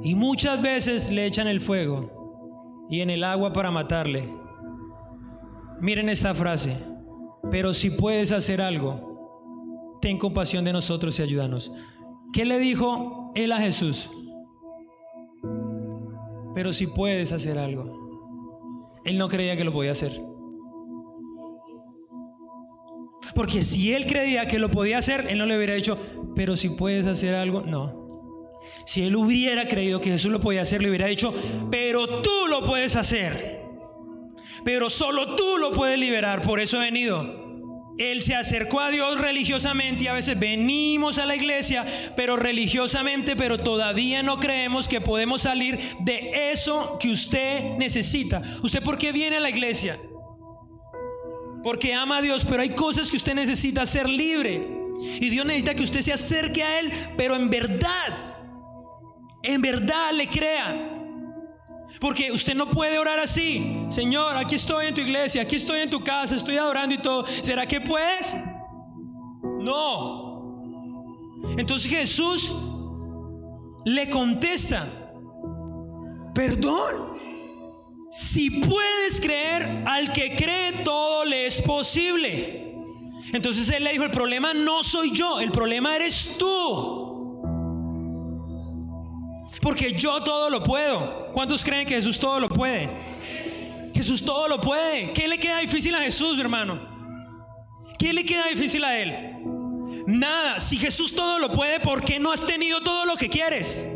S1: y muchas veces le echan el fuego y en el agua para matarle. Miren esta frase: pero si puedes hacer algo, ten compasión de nosotros y ayúdanos. ¿Qué le dijo él a Jesús? Pero si puedes hacer algo. Él no creía que lo podía hacer. Porque si él creía que lo podía hacer, él no le hubiera dicho: pero si puedes hacer algo. No. Si él hubiera creído que Jesús lo podía hacer, le hubiera dicho: pero tú lo puedes hacer. Pero solo tú lo puedes liberar. Por eso he venido. Él se acercó a Dios religiosamente, y a veces venimos a la iglesia, pero religiosamente, pero todavía no creemos que podemos salir de eso que usted necesita. ¿Usted por qué viene a la iglesia? Porque ama a Dios, pero hay cosas que usted necesita ser libre. Y Dios necesita que usted se acerque a Él, pero en verdad le crea. Porque usted no puede orar así: Señor, aquí estoy en tu iglesia, aquí estoy en tu casa, estoy adorando y todo. ¿Será que puedes? No. Entonces Jesús le contesta: perdón, si puedes creer, al que cree todo le es posible. Entonces él le dijo: el problema no soy yo, el problema eres tú, porque yo todo lo puedo. ¿Cuántos creen que Jesús todo lo puede? Jesús todo lo puede. ¿Qué le queda difícil a Jesús, hermano? ¿Qué le queda difícil a él? Nada. Si Jesús todo lo puede, ¿por qué no has tenido todo lo que quieres?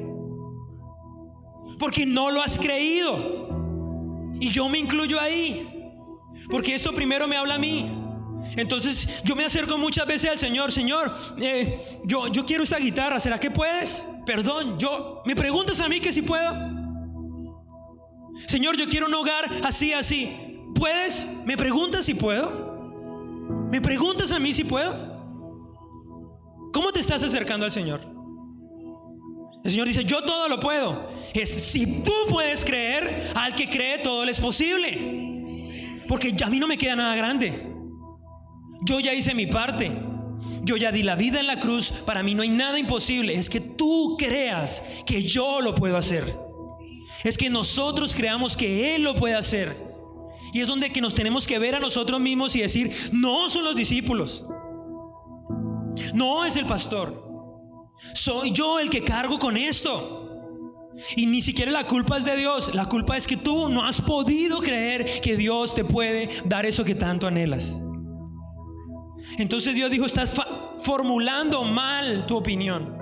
S1: Porque no lo has creído. Y yo me incluyo ahí, porque esto primero me habla a mí. Entonces yo me acerco muchas veces al Señor: Señor, yo quiero esta guitarra, ¿será que puedes? Perdón, ¿me preguntas a mí que si puedo? Señor, yo quiero un hogar así, así, ¿puedes? ¿Me preguntas si puedo? ¿Me preguntas a mí si puedo? ¿Cómo te estás acercando al Señor? El Señor dice: yo todo lo puedo. Es si tú puedes creer, al que cree todo le es posible. Porque a mí no me queda nada grande. Yo ya hice mi parte. Yo ya di la vida en la cruz. Para mí no hay nada imposible. Es que tú creas que yo lo puedo hacer. Es que nosotros creamos que Él lo puede hacer. Y es donde que nos tenemos que ver a nosotros mismos y decir: no son los discípulos, no es el pastor, soy yo el que cargo con esto. Y ni siquiera la culpa es de Dios. La culpa es que tú no has podido creer que Dios te puede dar eso que tanto anhelas. Entonces Dios dijo: estás formulando mal tu opinión.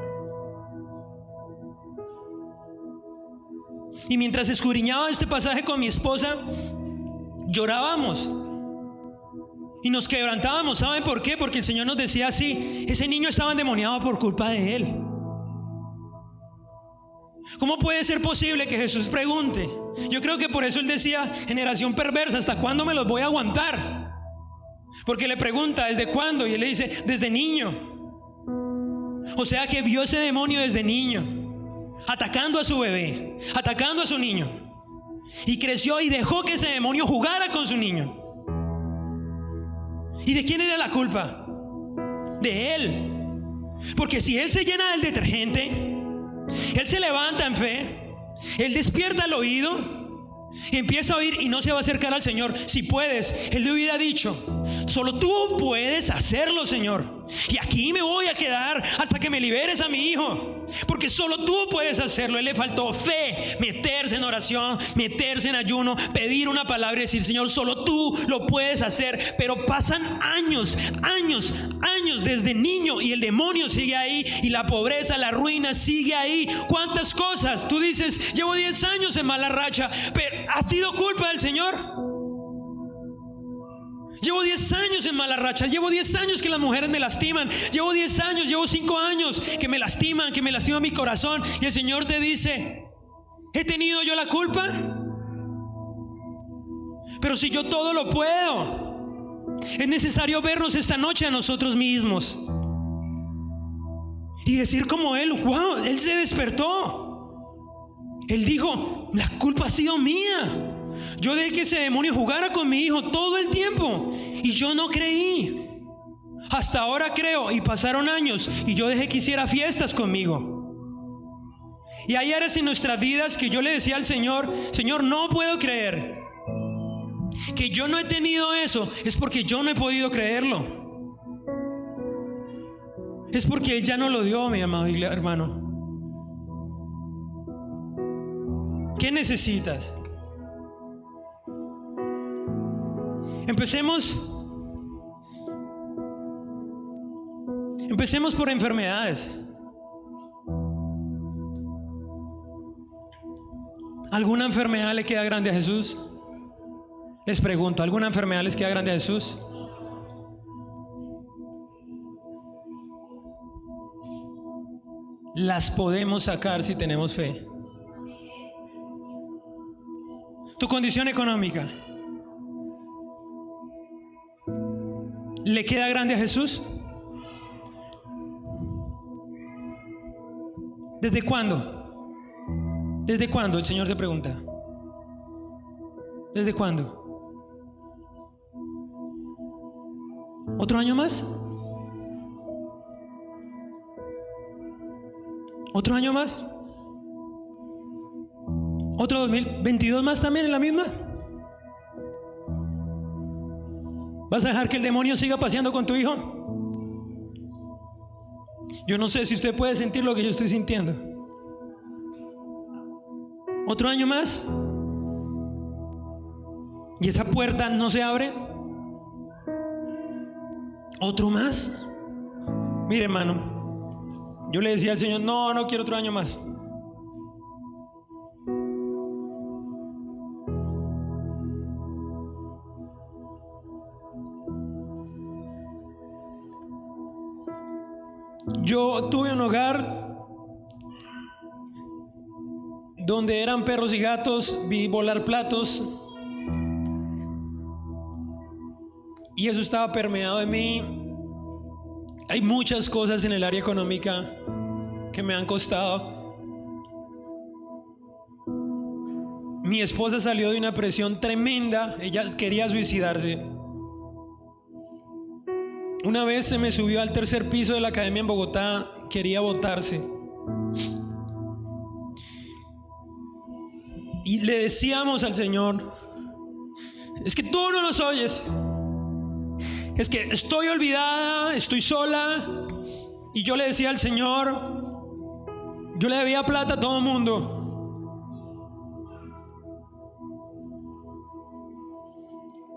S1: Y mientras escudriñaba este pasaje con mi esposa, llorábamos y nos quebrantábamos. ¿Saben por qué? Porque el Señor nos decía así: ese niño estaba endemoniado por culpa de él. ¿Cómo puede ser posible que Jesús pregunte? Yo creo que por eso Él decía: generación perversa, ¿hasta cuándo me los voy a aguantar? Porque le pregunta: ¿desde cuándo? Y Él le dice: desde niño. O sea que vio ese demonio desde niño, atacando a su bebé, atacando a su niño, y creció y dejó que ese demonio jugara con su niño. ¿Y de quién era la culpa? De él. Porque si él se llena del detergente, él se levanta en fe, él despierta el oído y empieza a oír, y no se va a acercar al Señor. Si puedes, él le hubiera dicho: solo tú puedes hacerlo, Señor, y aquí me voy a quedar hasta que me liberes a mi hijo, porque solo tú puedes hacerlo. Él le faltó fe, meterse en oración, meterse en ayuno, pedir una palabra y decir: Señor, solo tú lo puedes hacer. Pero pasan años desde niño y el demonio sigue ahí, y la pobreza, la ruina sigue ahí. ¿Cuántas cosas? Tú dices: llevo 10 años en mala racha, pero ¿ha sido culpa del Señor? Llevo 10 años en mala racha, llevo 10 años que las mujeres me lastiman, llevo 10 años, llevo 5 años que me lastiman mi corazón. Y el Señor te dice: ¿he tenido yo la culpa? Pero si yo todo lo puedo. Es necesario vernos esta noche a nosotros mismos y decir como Él: wow, Él se despertó. Él dijo: la culpa ha sido mía. Yo dejé que ese demonio jugara con mi hijo todo el tiempo y yo no creí. Hasta ahora creo, y pasaron años y yo dejé que hiciera fiestas conmigo. Y hay áreas en nuestras vidas que yo le decía al Señor: Señor, no puedo creer que yo no he tenido eso. Es porque yo no he podido creerlo. Es porque Él ya no lo dio, mi amado hermano. ¿Qué necesitas? Empecemos por enfermedades. ¿Alguna enfermedad le queda grande a Jesús? Les pregunto, ¿alguna enfermedad les queda grande a Jesús? Las podemos sacar si tenemos fe. Tu condición económica, ¿le queda grande a Jesús? ¿Desde cuándo? ¿Desde cuándo? El Señor te pregunta. ¿Desde cuándo? ¿Otro año más? ¿Otro año más? ¿Otro 2022 más también en la misma? ¿Vas a dejar que el demonio siga paseando con tu hijo? Yo no sé si usted puede sentir lo que yo estoy sintiendo. ¿Otro año más? ¿Y esa puerta no se abre? ¿Otro más? Mire, hermano, yo le decía al Señor, no quiero otro año más. Yo tuve un hogar donde eran perros y gatos, vi volar platos, y eso estaba permeado de mí. Hay muchas cosas en el área económica que me han costado. Mi esposa salió de una presión tremenda, ella quería suicidarse. Una vez se me subió al tercer piso de la academia en Bogotá, quería botarse. Y le decíamos al Señor, es que tú no nos oyes. Es que estoy olvidada, estoy sola. Y yo le decía al Señor, yo le debía plata a todo el mundo.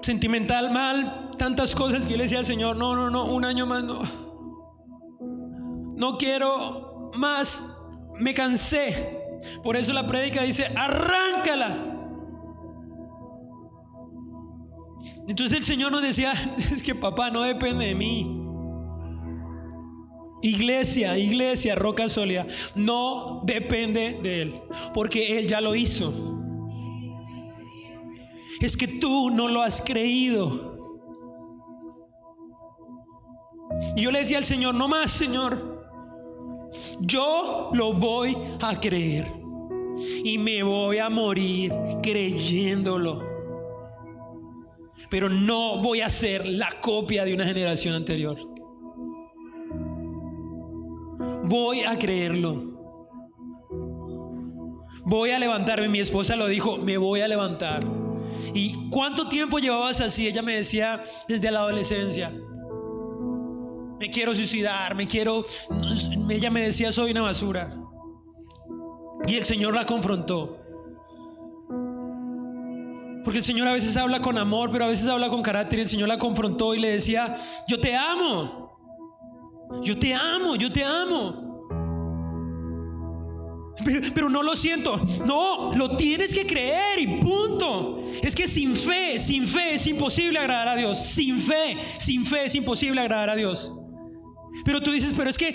S1: Sentimental, mal, tantas cosas que yo le decía al Señor, no, un año más no. No quiero más, me cansé. Por eso la prédica dice, arráncala. Entonces el Señor nos decía, es que papá, no depende de mí. Iglesia, roca sólida, no depende de Él, porque Él ya lo hizo. Es que tú no lo has creído. Y yo le decía al Señor, no más, Señor, yo lo voy a creer y me voy a morir creyéndolo, pero no voy a ser la copia de una generación anterior. Voy a creerlo. Voy a levantarme. Mi esposa lo dijo, me voy a levantar. ¿Y cuánto tiempo llevabas así? Ella me decía, desde la adolescencia. Me quiero suicidar, ella me decía, soy una basura. Y el Señor la confrontó. Porque el Señor a veces habla con amor, pero a veces habla con carácter. Y el Señor la confrontó y le decía, yo te amo. Yo te amo, yo te amo. Pero no lo siento. No, lo tienes que creer y punto. Es que sin fe es imposible agradar a Dios. Sin fe es imposible agradar a Dios. Pero tú dices, pero es que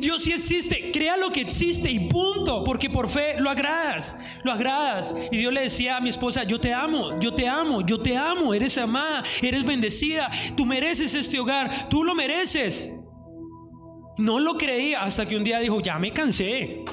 S1: Dios sí existe. Crea lo que existe y punto. Porque por fe lo agradas. Y Dios le decía a mi esposa, yo te amo. Eres amada, eres bendecida. Tú mereces este hogar, tú lo mereces. No lo creía hasta que un día dijo, ya me cansé.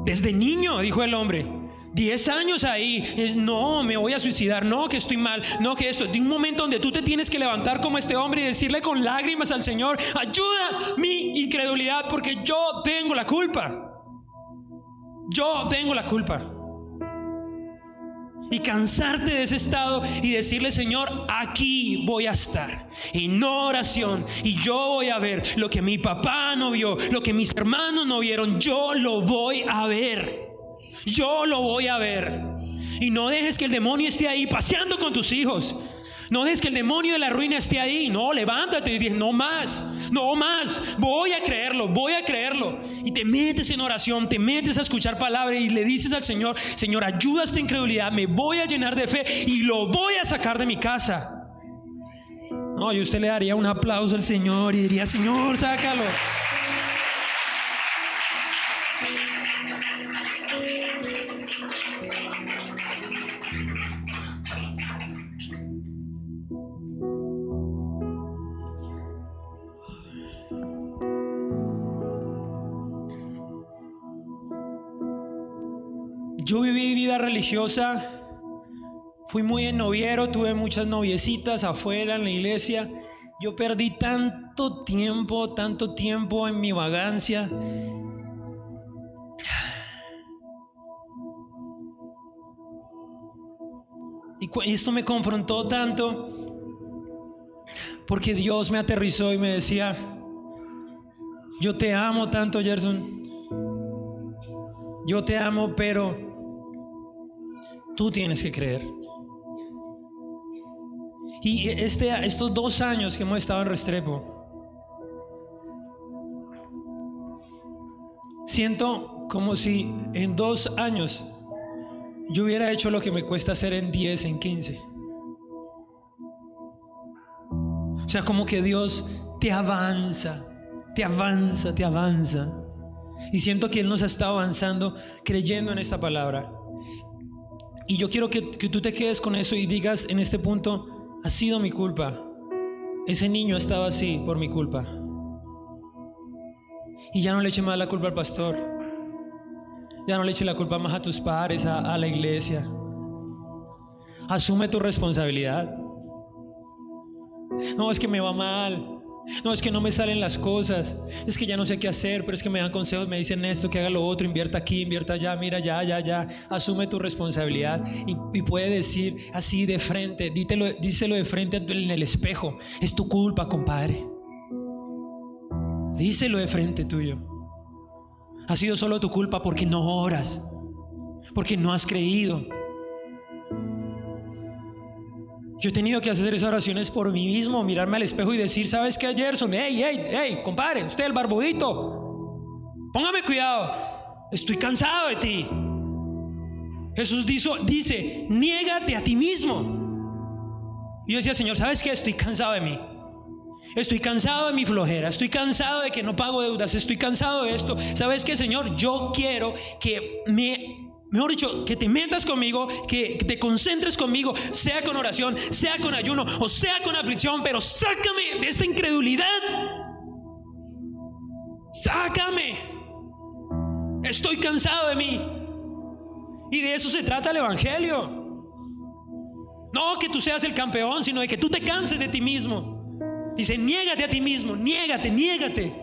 S1: Desde niño, dijo el hombre, 10 años ahí, no, me voy a suicidar, no, que estoy mal, no, que esto. De un momento donde tú te tienes que levantar como este hombre y decirle con lágrimas al Señor, ayuda mi incredulidad porque yo tengo la culpa. Y cansarte de ese estado y decirle, Señor, aquí voy a estar en oración y yo voy a ver lo que mi papá no vio, lo que mis hermanos no vieron. Yo lo voy a ver. Y no dejes que el demonio esté ahí paseando con tus hijos. No dejes que el demonio de la ruina esté ahí. No, levántate y dices, no más, voy a creerlo. Y te metes en oración, te metes a escuchar palabra y le dices al Señor, Señor, ayuda a esta incredulidad, me voy a llenar de fe y lo voy a sacar de mi casa. No, y usted le daría un aplauso al Señor y diría, Señor, sácalo. Yo viví vida religiosa, fui muy en noviero, tuve muchas noviecitas afuera en la iglesia. Yo perdí tanto tiempo en mi vagancia. Y esto me confrontó tanto, porque Dios me aterrizó y me decía: yo te amo tanto, Gerson, yo te amo, pero tú tienes que creer. Y estos 2 años que hemos estado en Restrepo, siento como si en 2 años yo hubiera hecho lo que me cuesta hacer en 10, en 15. O sea, como que Dios te avanza, te avanza, te avanza. Y siento que Él nos ha estado avanzando creyendo en esta palabra. Y yo quiero que tú te quedes con eso y digas en este punto: ha sido mi culpa. Ese niño ha estado así por mi culpa. Y ya no le eche más la culpa al pastor. Ya no le eche la culpa más a tus padres, a la iglesia. Asume tu responsabilidad. No, es que me va mal. No, es que no me salen las cosas. Es que ya no sé qué hacer, pero es que me dan consejos, me dicen esto, que haga lo otro, invierta aquí, invierta allá, mira, ya. Asume tu responsabilidad y puede decir así de frente, díselo de frente en el espejo: es tu culpa, compadre. Díselo de frente tuyo. Ha sido solo tu culpa porque no oras, porque no has creído. Yo he tenido que hacer esas oraciones por mí mismo, mirarme al espejo y decir: ¿sabes qué, Gerson? Hey, compadre, usted el barbudito, póngame cuidado, estoy cansado de ti. Jesús dice: niégate a ti mismo. Y yo decía: Señor, ¿sabes qué? Estoy cansado de mí. Estoy cansado de mi flojera, estoy cansado de que no pago deudas, estoy cansado de esto. ¿Sabes qué, Señor? Yo quiero que mejor dicho, que te metas conmigo, que te concentres conmigo, sea con oración, sea con ayuno o sea con aflicción, pero sácame de esta incredulidad. Sácame. Estoy cansado de mí. Y de eso se trata el evangelio. No que tú seas el campeón, sino de que tú te canses de ti mismo. Dice: niégate a ti mismo, niégate.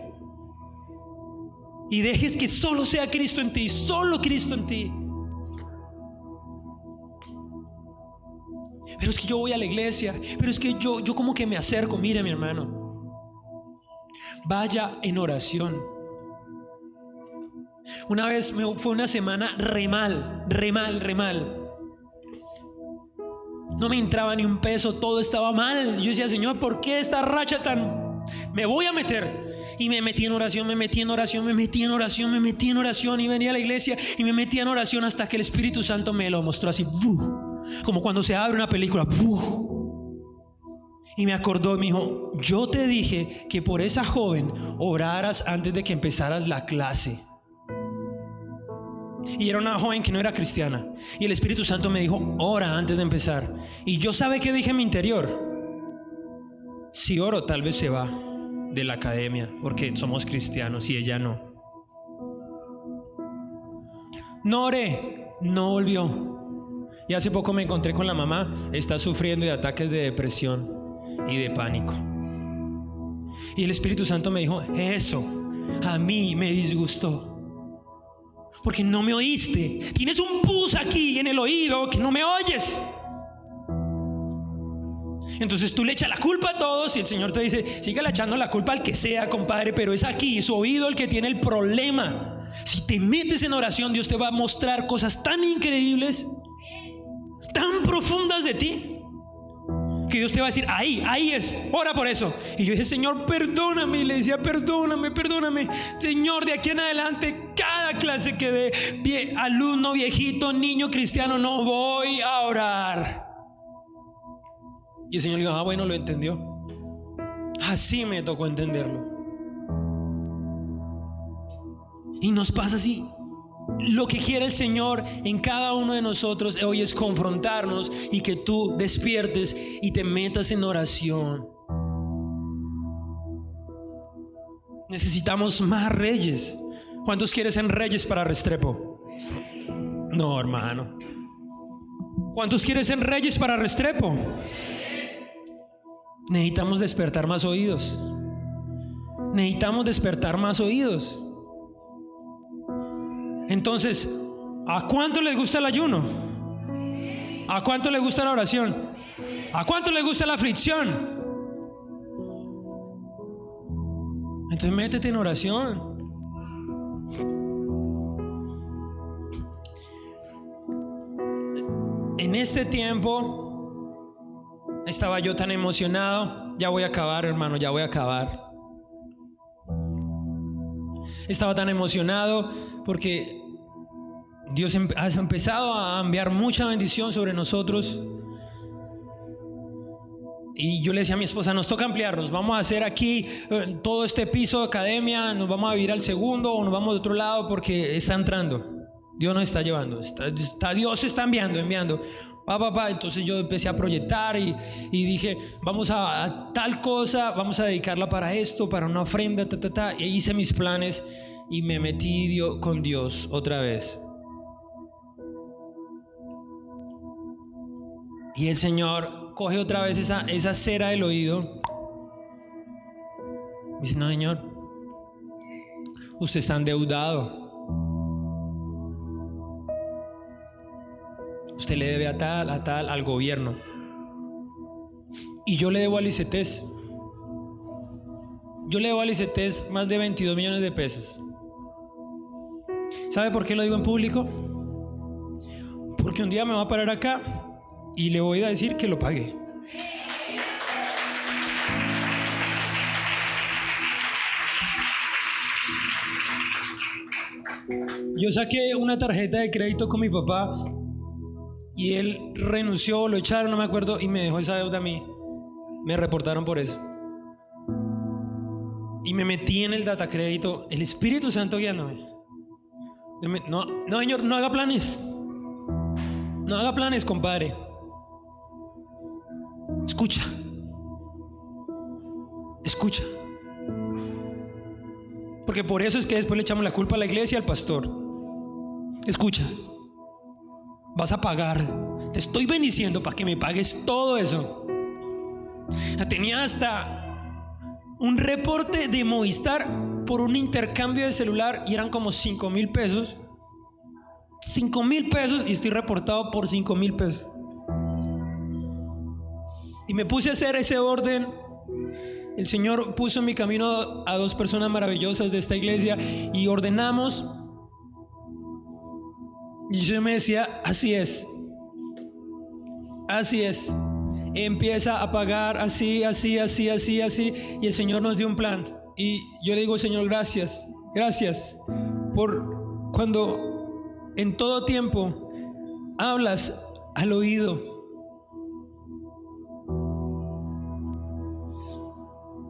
S1: Y dejes que solo sea Cristo en ti, solo Cristo en ti. Pero es que yo voy a la iglesia, pero es que yo como que me acerco. Mire, mi hermano, vaya en oración. Una vez fue una semana re mal. No me entraba ni un peso, todo estaba mal. Yo decía: Señor, ¿por qué esta racha tan? Me voy a meter. Y me metí en oración, me metí en oración y venía a la iglesia y me metí en oración hasta que el Espíritu Santo me lo mostró así, como cuando se abre una película, y me acordó y me dijo: yo te dije que por esa joven oraras antes de que empezaras la clase. Y era una joven que no era cristiana, y el Espíritu Santo me dijo: ora antes de empezar. Y yo, ¿sabe qué dije en mi interior? Si oro, tal vez se va de la academia porque somos cristianos y ella no. No oré, no volvió. Y hace poco me encontré con la mamá. Está sufriendo de ataques de depresión y de pánico. Y el Espíritu Santo me dijo: eso a mí me disgustó, porque no me oíste. Tienes un pus aquí en el oído que no me oyes. Entonces tú le echas la culpa a todos y el Señor te dice: sígale echando la culpa al que sea, compadre, pero es aquí, su oído, el que tiene el problema. Si te metes en oración, Dios te va a mostrar cosas tan increíbles, tan profundas de ti, que Dios te va a decir: ahí es, ora por eso. Y yo dije: Señor, perdóname. Y le decía: perdóname. Señor, de aquí en adelante, cada clase que dé, alumno, viejito, niño, cristiano, no voy a orar. Y el Señor le dijo: bueno, lo entendió. Así me tocó entenderlo. Y nos pasa así. Lo que quiere el Señor en cada uno de nosotros hoy es confrontarnos y que tú despiertes y te metas en oración. Necesitamos más reyes. ¿Cuántos quieren ser reyes para Restrepo? No, hermano. ¿Cuántos quieren ser reyes para Restrepo? Necesitamos despertar más oídos. Entonces, ¿a cuánto les gusta el ayuno? ¿A cuánto le gusta la oración? ¿A cuánto le gusta la aflicción? Entonces métete en oración. En este tiempo estaba yo tan emocionado. Ya voy a acabar, hermano, ya voy a acabar. Estaba tan emocionado porque Dios ha empezado a enviar mucha bendición sobre nosotros. Y yo le decía a mi esposa, nos toca ampliarnos, vamos a hacer aquí todo este piso de academia, nos vamos a vivir al segundo o nos vamos de otro lado porque está entrando. Dios nos está llevando, Dios está enviando. Entonces yo empecé a proyectar y dije, vamos a tal cosa, vamos a dedicarla para esto, para una ofrenda, y hice mis planes y me metí con Dios otra vez. Y el Señor coge otra vez esa cera del oído. Me dice, no, Señor, usted está endeudado. Usted le debe a tal, al gobierno. Y yo le debo al ICETES. Yo le debo al ICETES más de 22 millones de pesos. ¿Sabe por qué lo digo en público? Porque un día me va a parar acá y le voy a decir que lo pagué. Yo saqué una tarjeta de crédito con mi papá y él renunció, lo echaron, no me acuerdo, y me dejó esa deuda a mí. Me reportaron por eso. Y me metí en el datacrédito, el Espíritu Santo guiándome. No, Señor, no haga planes. No haga planes, compadre. Escucha. Porque por eso es que después le echamos la culpa a la iglesia y al pastor. Escucha. Vas a pagar. Te estoy bendiciendo para que me pagues todo eso. Tenía hasta un reporte de Movistar por un intercambio de celular y eran como 5,000 pesos. 5,000 pesos y estoy reportado por 5,000 pesos. Y me puse a hacer ese orden. El Señor puso en mi camino a 2 personas maravillosas de esta iglesia y ordenamos. Y yo me decía, así es. Empieza a pagar así. Y el Señor nos dio un plan. Y yo le digo, Señor, gracias por cuando en todo tiempo hablas al oído.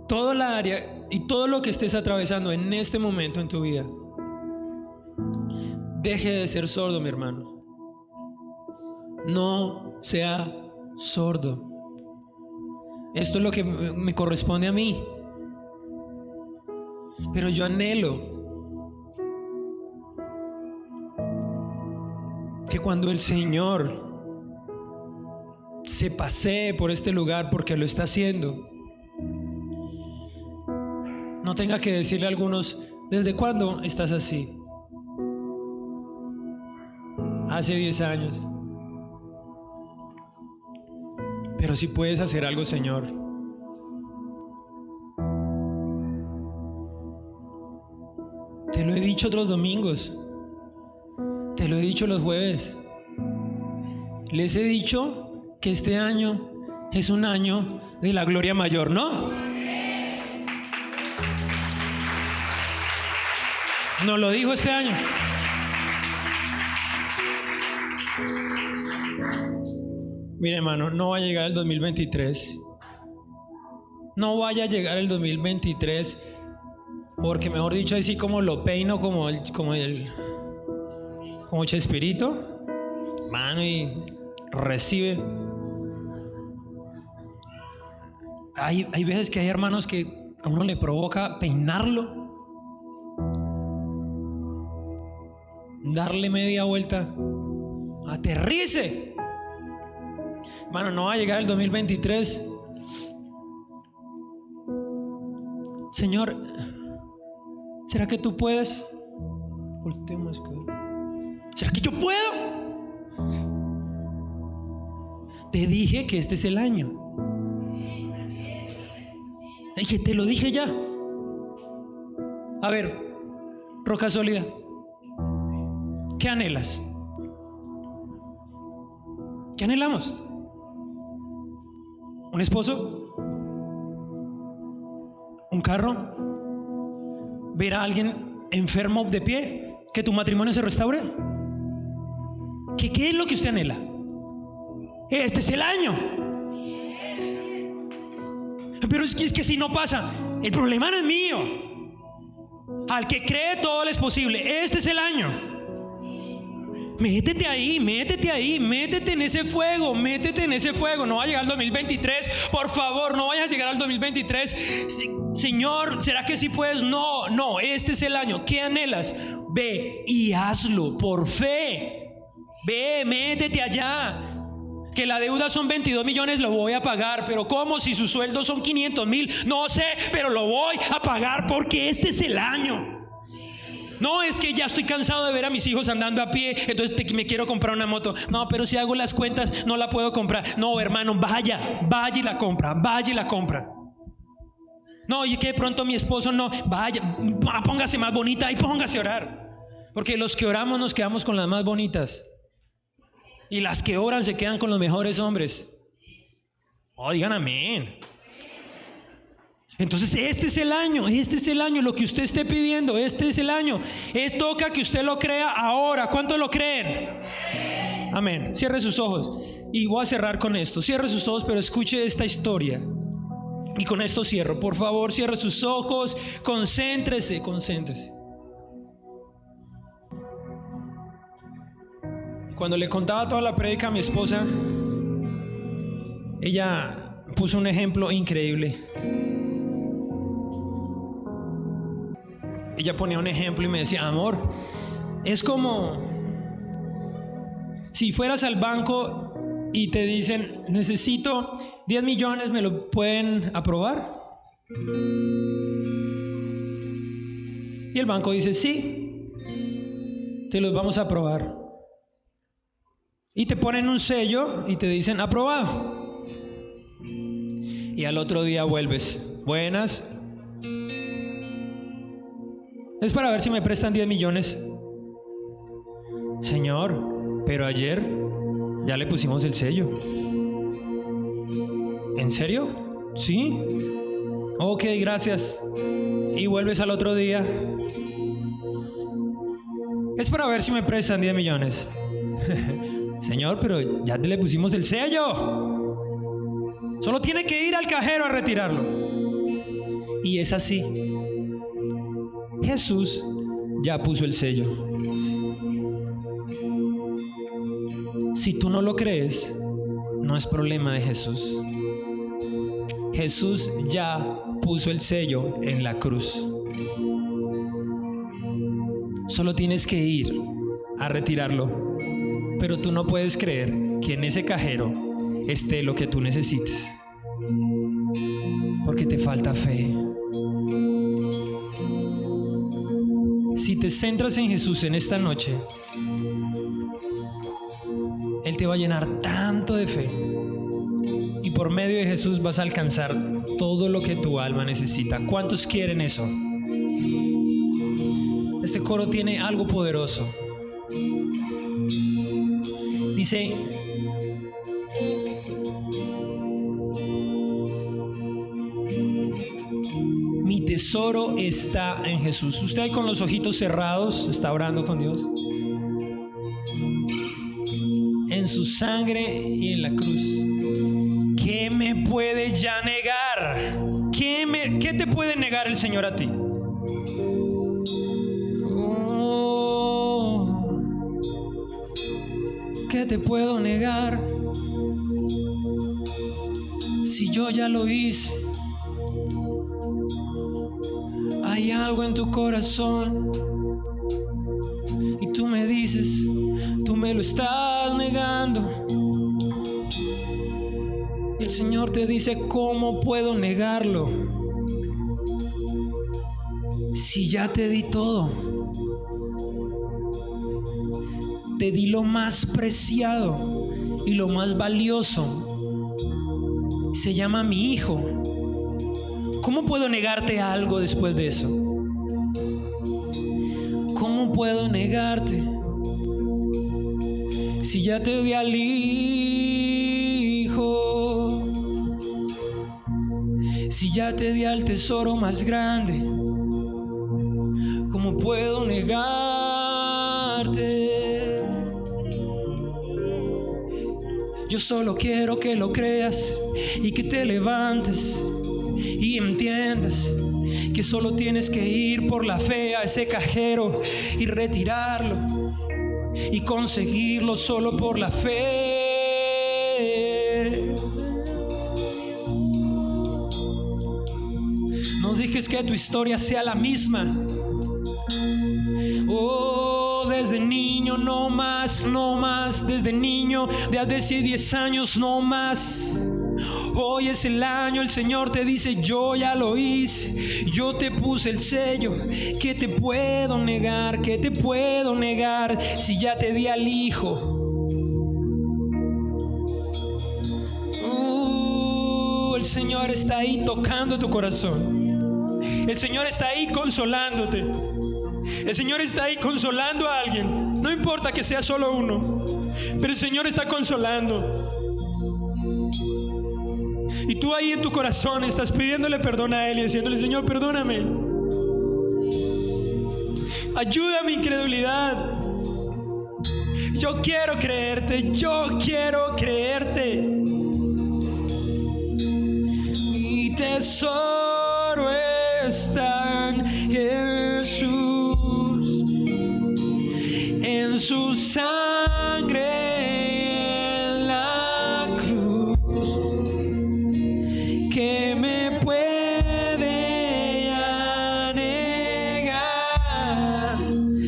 S1: Toda la área y todo lo que estés atravesando en este momento en tu vida, deje de ser sordo, mi hermano. No sea sordo. Esto es lo que me corresponde a mí. Pero yo anhelo que cuando el Señor se pasee por este lugar, porque lo está haciendo, no tenga que decirle a algunos, ¿desde cuándo estás así? Hace 10 años. Pero si puedes hacer algo, Señor. Te lo he dicho otros domingos. Te lo he dicho los jueves. Les he dicho que este año es un año de la gloria mayor, ¿no? Nos lo dijo este año. Mire, hermano, no va a llegar el 2023. No vaya a llegar el 2023, porque mejor dicho, así como lo peino, como Chespirito, mano, y recibe. Hay veces que hay hermanos que a uno le provoca peinarlo, darle media vuelta. Aterrice. Hermano, no va a llegar el 2023. Señor, ¿será que tú puedes? Volteemos. ¿Será que yo puedo? Te dije que este es el año. Y que te lo dije ya. A ver, Roca Sólida, ¿qué anhelas? ¿Qué anhelamos? ¿Un esposo? ¿Un carro? ¿Ver a alguien enfermo de pie? ¿Que tu matrimonio se restaure? ¿Qué es lo que usted anhela? Este es el año. Pero es que si no pasa, el problema no es mío. Al que cree todo le es posible. Este es el año. Métete ahí, métete en ese fuego, No va a llegar al 2023, por favor, no vayas a llegar al 2023. Señor, ¿será que sí puedes? No, este es el año. ¿Qué anhelas? Ve y hazlo por fe. Ve, métete allá. Que la deuda son 22 millones, lo voy a pagar. Pero ¿cómo? Si su sueldo son 500,000, no sé, pero lo voy a pagar porque este es el año. No, es que ya estoy cansado de ver a mis hijos andando a pie, entonces me quiero comprar una moto. No, pero si hago las cuentas no la puedo comprar. No, hermano, vaya y la compra. No, y que de pronto mi esposo no, vaya, póngase más bonita y póngase a orar. Porque los que oramos nos quedamos con las más bonitas. Y las que oran se quedan con los mejores hombres. Oh, digan amén. Entonces este es el año, lo que usted esté pidiendo, este es el año. Toca que usted lo crea ahora. ¿Cuántos lo creen? Amén. Cierre sus ojos. Y voy a cerrar con esto. Cierre sus ojos, pero escuche esta historia. Y con esto cierro. Por favor, cierre sus ojos. Concéntrese. Cuando le contaba toda la prédica a mi esposa, ella puso un ejemplo increíble. Ella ponía un ejemplo y me decía: amor, es como si fueras al banco y te dicen: necesito 10 millones, ¿me lo pueden aprobar? Y el banco dice: sí, te los vamos a aprobar. Y te ponen un sello y te dicen: aprobado. Y al otro día vuelves: buenas, es para ver si me prestan 10 millones. Señor, pero ayer ya le pusimos el sello. ¿En serio? Sí. Ok, gracias. Y vuelves al otro día: es para ver si me prestan 10 millones. Señor, pero ya le pusimos el sello. Solo tiene que ir al cajero a retirarlo. Y es así. Jesús ya puso el sello. Si tú no lo crees, no es problema de Jesús. Jesús ya puso el sello en la cruz. Solo tienes que ir a retirarlo. Pero tú no puedes creer que en ese cajero esté lo que tú necesites, porque te falta fe. Si te centras en Jesús en esta noche, Él te va a llenar tanto de fe, y por medio de Jesús vas a alcanzar todo lo que tu alma necesita. ¿Cuántos quieren eso? Este coro tiene algo poderoso. Dice: mi tesoro está en Jesús. Usted ahí con los ojitos cerrados está orando con Dios. En su sangre y en la cruz. ¿Qué me puede ya negar? ¿Qué te puede negar el Señor a ti? ¿Qué te puedo negar? Si yo ya lo hice. Hay algo en tu corazón y tú me dices, tú me lo estás negando. El Señor te dice: ¿cómo puedo negarlo? Si ya te di todo. Te di lo más preciado y lo más valioso. Se llama mi hijo. ¿Cómo puedo negarte algo después de eso? ¿Cómo puedo negarte si ya te di al hijo? Si ya te di al tesoro más grande, ¿cómo puedo negarte? Yo solo quiero que lo creas y que te levantes y entiendas que solo tienes que ir por la fe a ese cajero y retirarlo y conseguirlo solo por la fe. No dejes que tu historia sea la misma. Oh, desde niño no más, no más. Desde niño de hace 10 años no más. Hoy es el año, el Señor te dice: yo ya lo hice, yo te puse el sello. ¿Qué te puedo negar? ¿Qué te puedo negar si ya te di al hijo? El Señor está ahí tocando tu corazón. El Señor está ahí consolándote. El Señor está ahí consolando a alguien. No importa que sea solo uno, pero el Señor está consolando. Y tú ahí en tu corazón estás pidiéndole perdón a Él y diciéndole: Señor, perdóname. Ayuda a mi incredulidad. Yo quiero creerte, yo quiero creerte. Mi tesoro está en Jesús, en su sangre.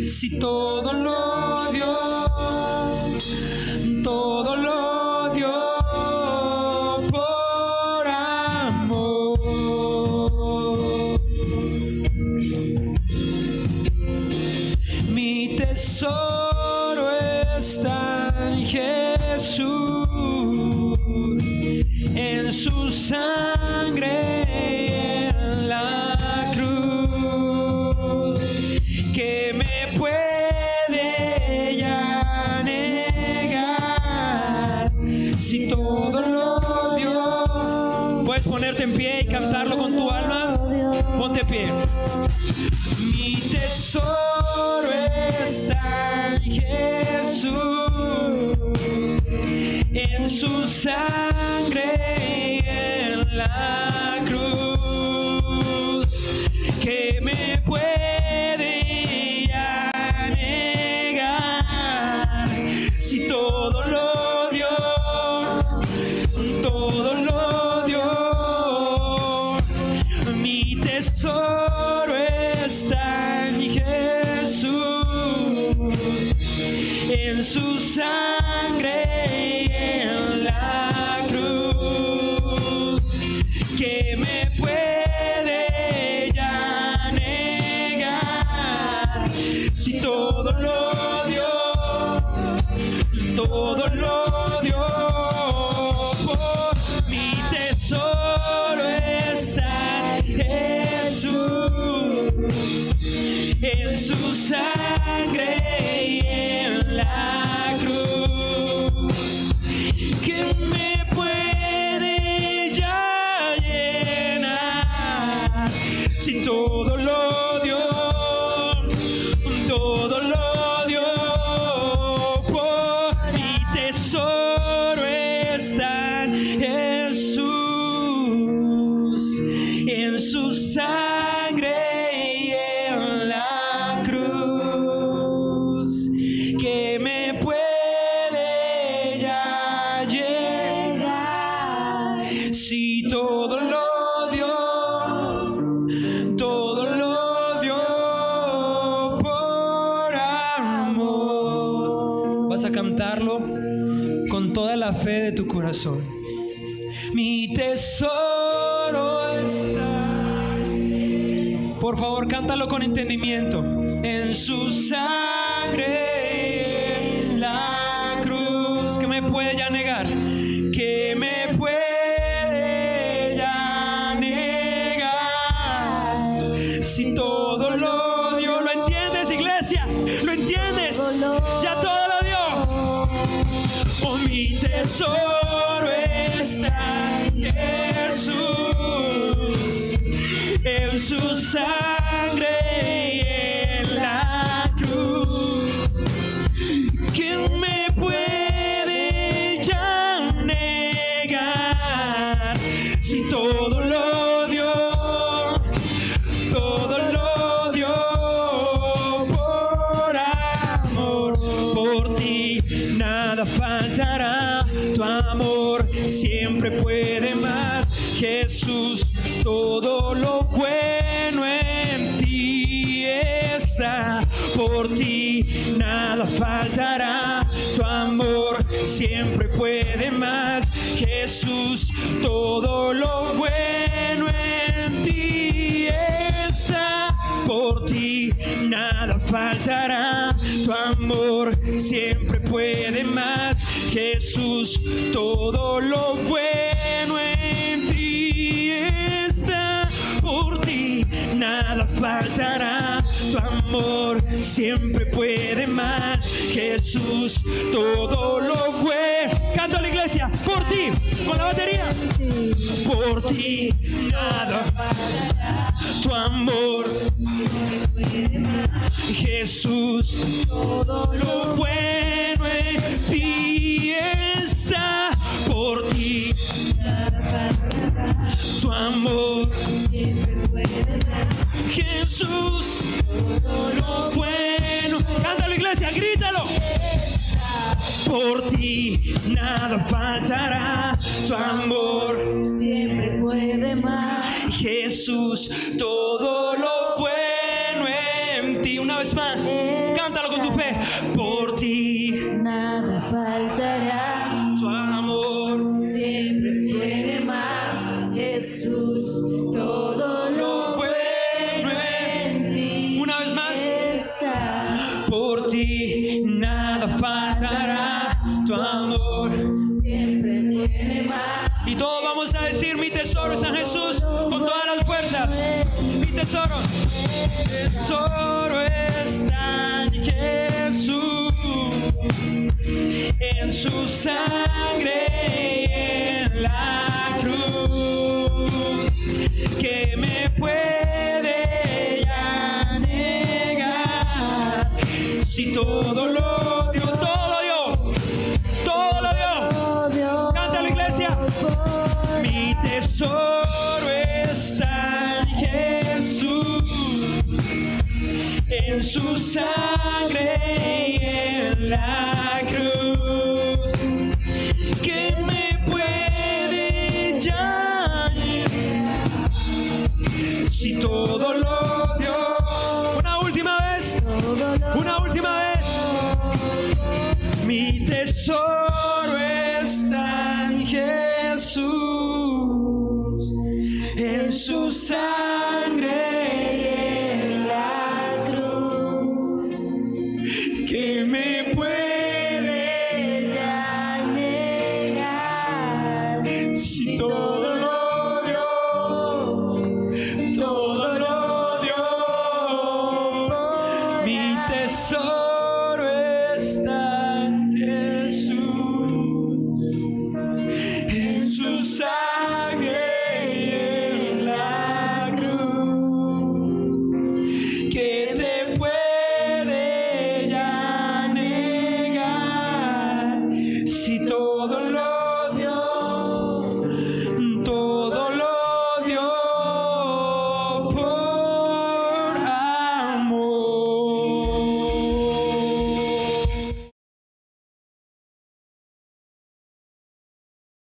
S1: Si todo lo dio, todo lo dio por amor. Mi tesoro está en Jesús, en su sangre, en la cruz, que me puede ya negar si todo lo dio. Puedes ponerte en pie y cantarlo con tu alma. Ponte en pie. Mi tesoro está en Jesús, en su sangre, en la cruz, que me puede ya negar si todo lo dio, todo lo dio. Mi tesoro está en Jesús, en su sangre, en la cruz, que me puede ya negar si todo lo dio, todo lo dio. Por mi tesoro está en Jesús, en su sangre y en la cruz, que me puede ya llenar si todo lo dio, todo lo dio. Por mi tesoro está en Jesús, en su sangre y en la cruz, que me puede ya llegar si todo lo dio, todo lo dio por amor. Vas a cantarlo con toda la fe de tu corazón. Mi tesoro está. Por favor, cántalo con entendimiento. En su sangre, en la negar? ¿Qué me puede ya negar? Si todo lo dio. ¿Lo entiendes, iglesia? ¿Lo entiendes? Ya todo lo dio. Oh, mi tesoro está en Jesús, en su sangre y en la cruz. ¿Quién me puede ya negar? Si todo lo dio, todo lo dio por amor. Por ti nada faltará, tu amor siempre puede más. Jesús, todo lo bueno en ti está. Por ti nada faltará, tu amor siempre puede más. Jesús, todo lo bueno en ti está. Por ti nada faltará, tu amor siempre puede más. Jesús, todo lo bueno en ti está. Por ti nada faltará, tu amor siempre puede más. Jesús, todo lo bueno. Canta la iglesia, por ti, con la batería. Por ti nada faltará, tu amor. Jesús, todo lo bueno en ti está. Por ti tu amor siempre puede dar. Jesús, todo lo bueno. Cántalo, iglesia, grítalo. Por ti nada faltará, tu amor siempre puede más. Jesús, todo lo bueno en ti. Una vez más, cántalo con tu fe. Por ti
S2: nada faltará,
S1: tu amor
S2: siempre puede más. Jesús, todo lo bueno en ti.
S1: Una vez más,
S2: está.
S1: por ti nada faltará, tu amor
S2: Siempre puede más.
S1: y todos vamos a decir: mi tesoro está en Jesús, con todas las fuerzas. Mi tesoro está en Jesús, en su sangre y en la cruz. ¿Qué me puede ya negar? Si todo lo dio, todo lo dio, todo lo dio. Canta la iglesia. Mi tesoro está en Jesús, en su sangre y en la cruz. ¿Qué me puede ya negar? Si todo lo dio. Una última vez, una última vez. Mi tesoro está en Jesús, en su sangre y en la cruz. ¿Qué me puede
S2: ya negar?
S1: si todo lo dio, todo lo dio? Mi tesoro está en Jesús, en su sangre y en la cruz. ¿Qué te puede ya negar? Si todo lo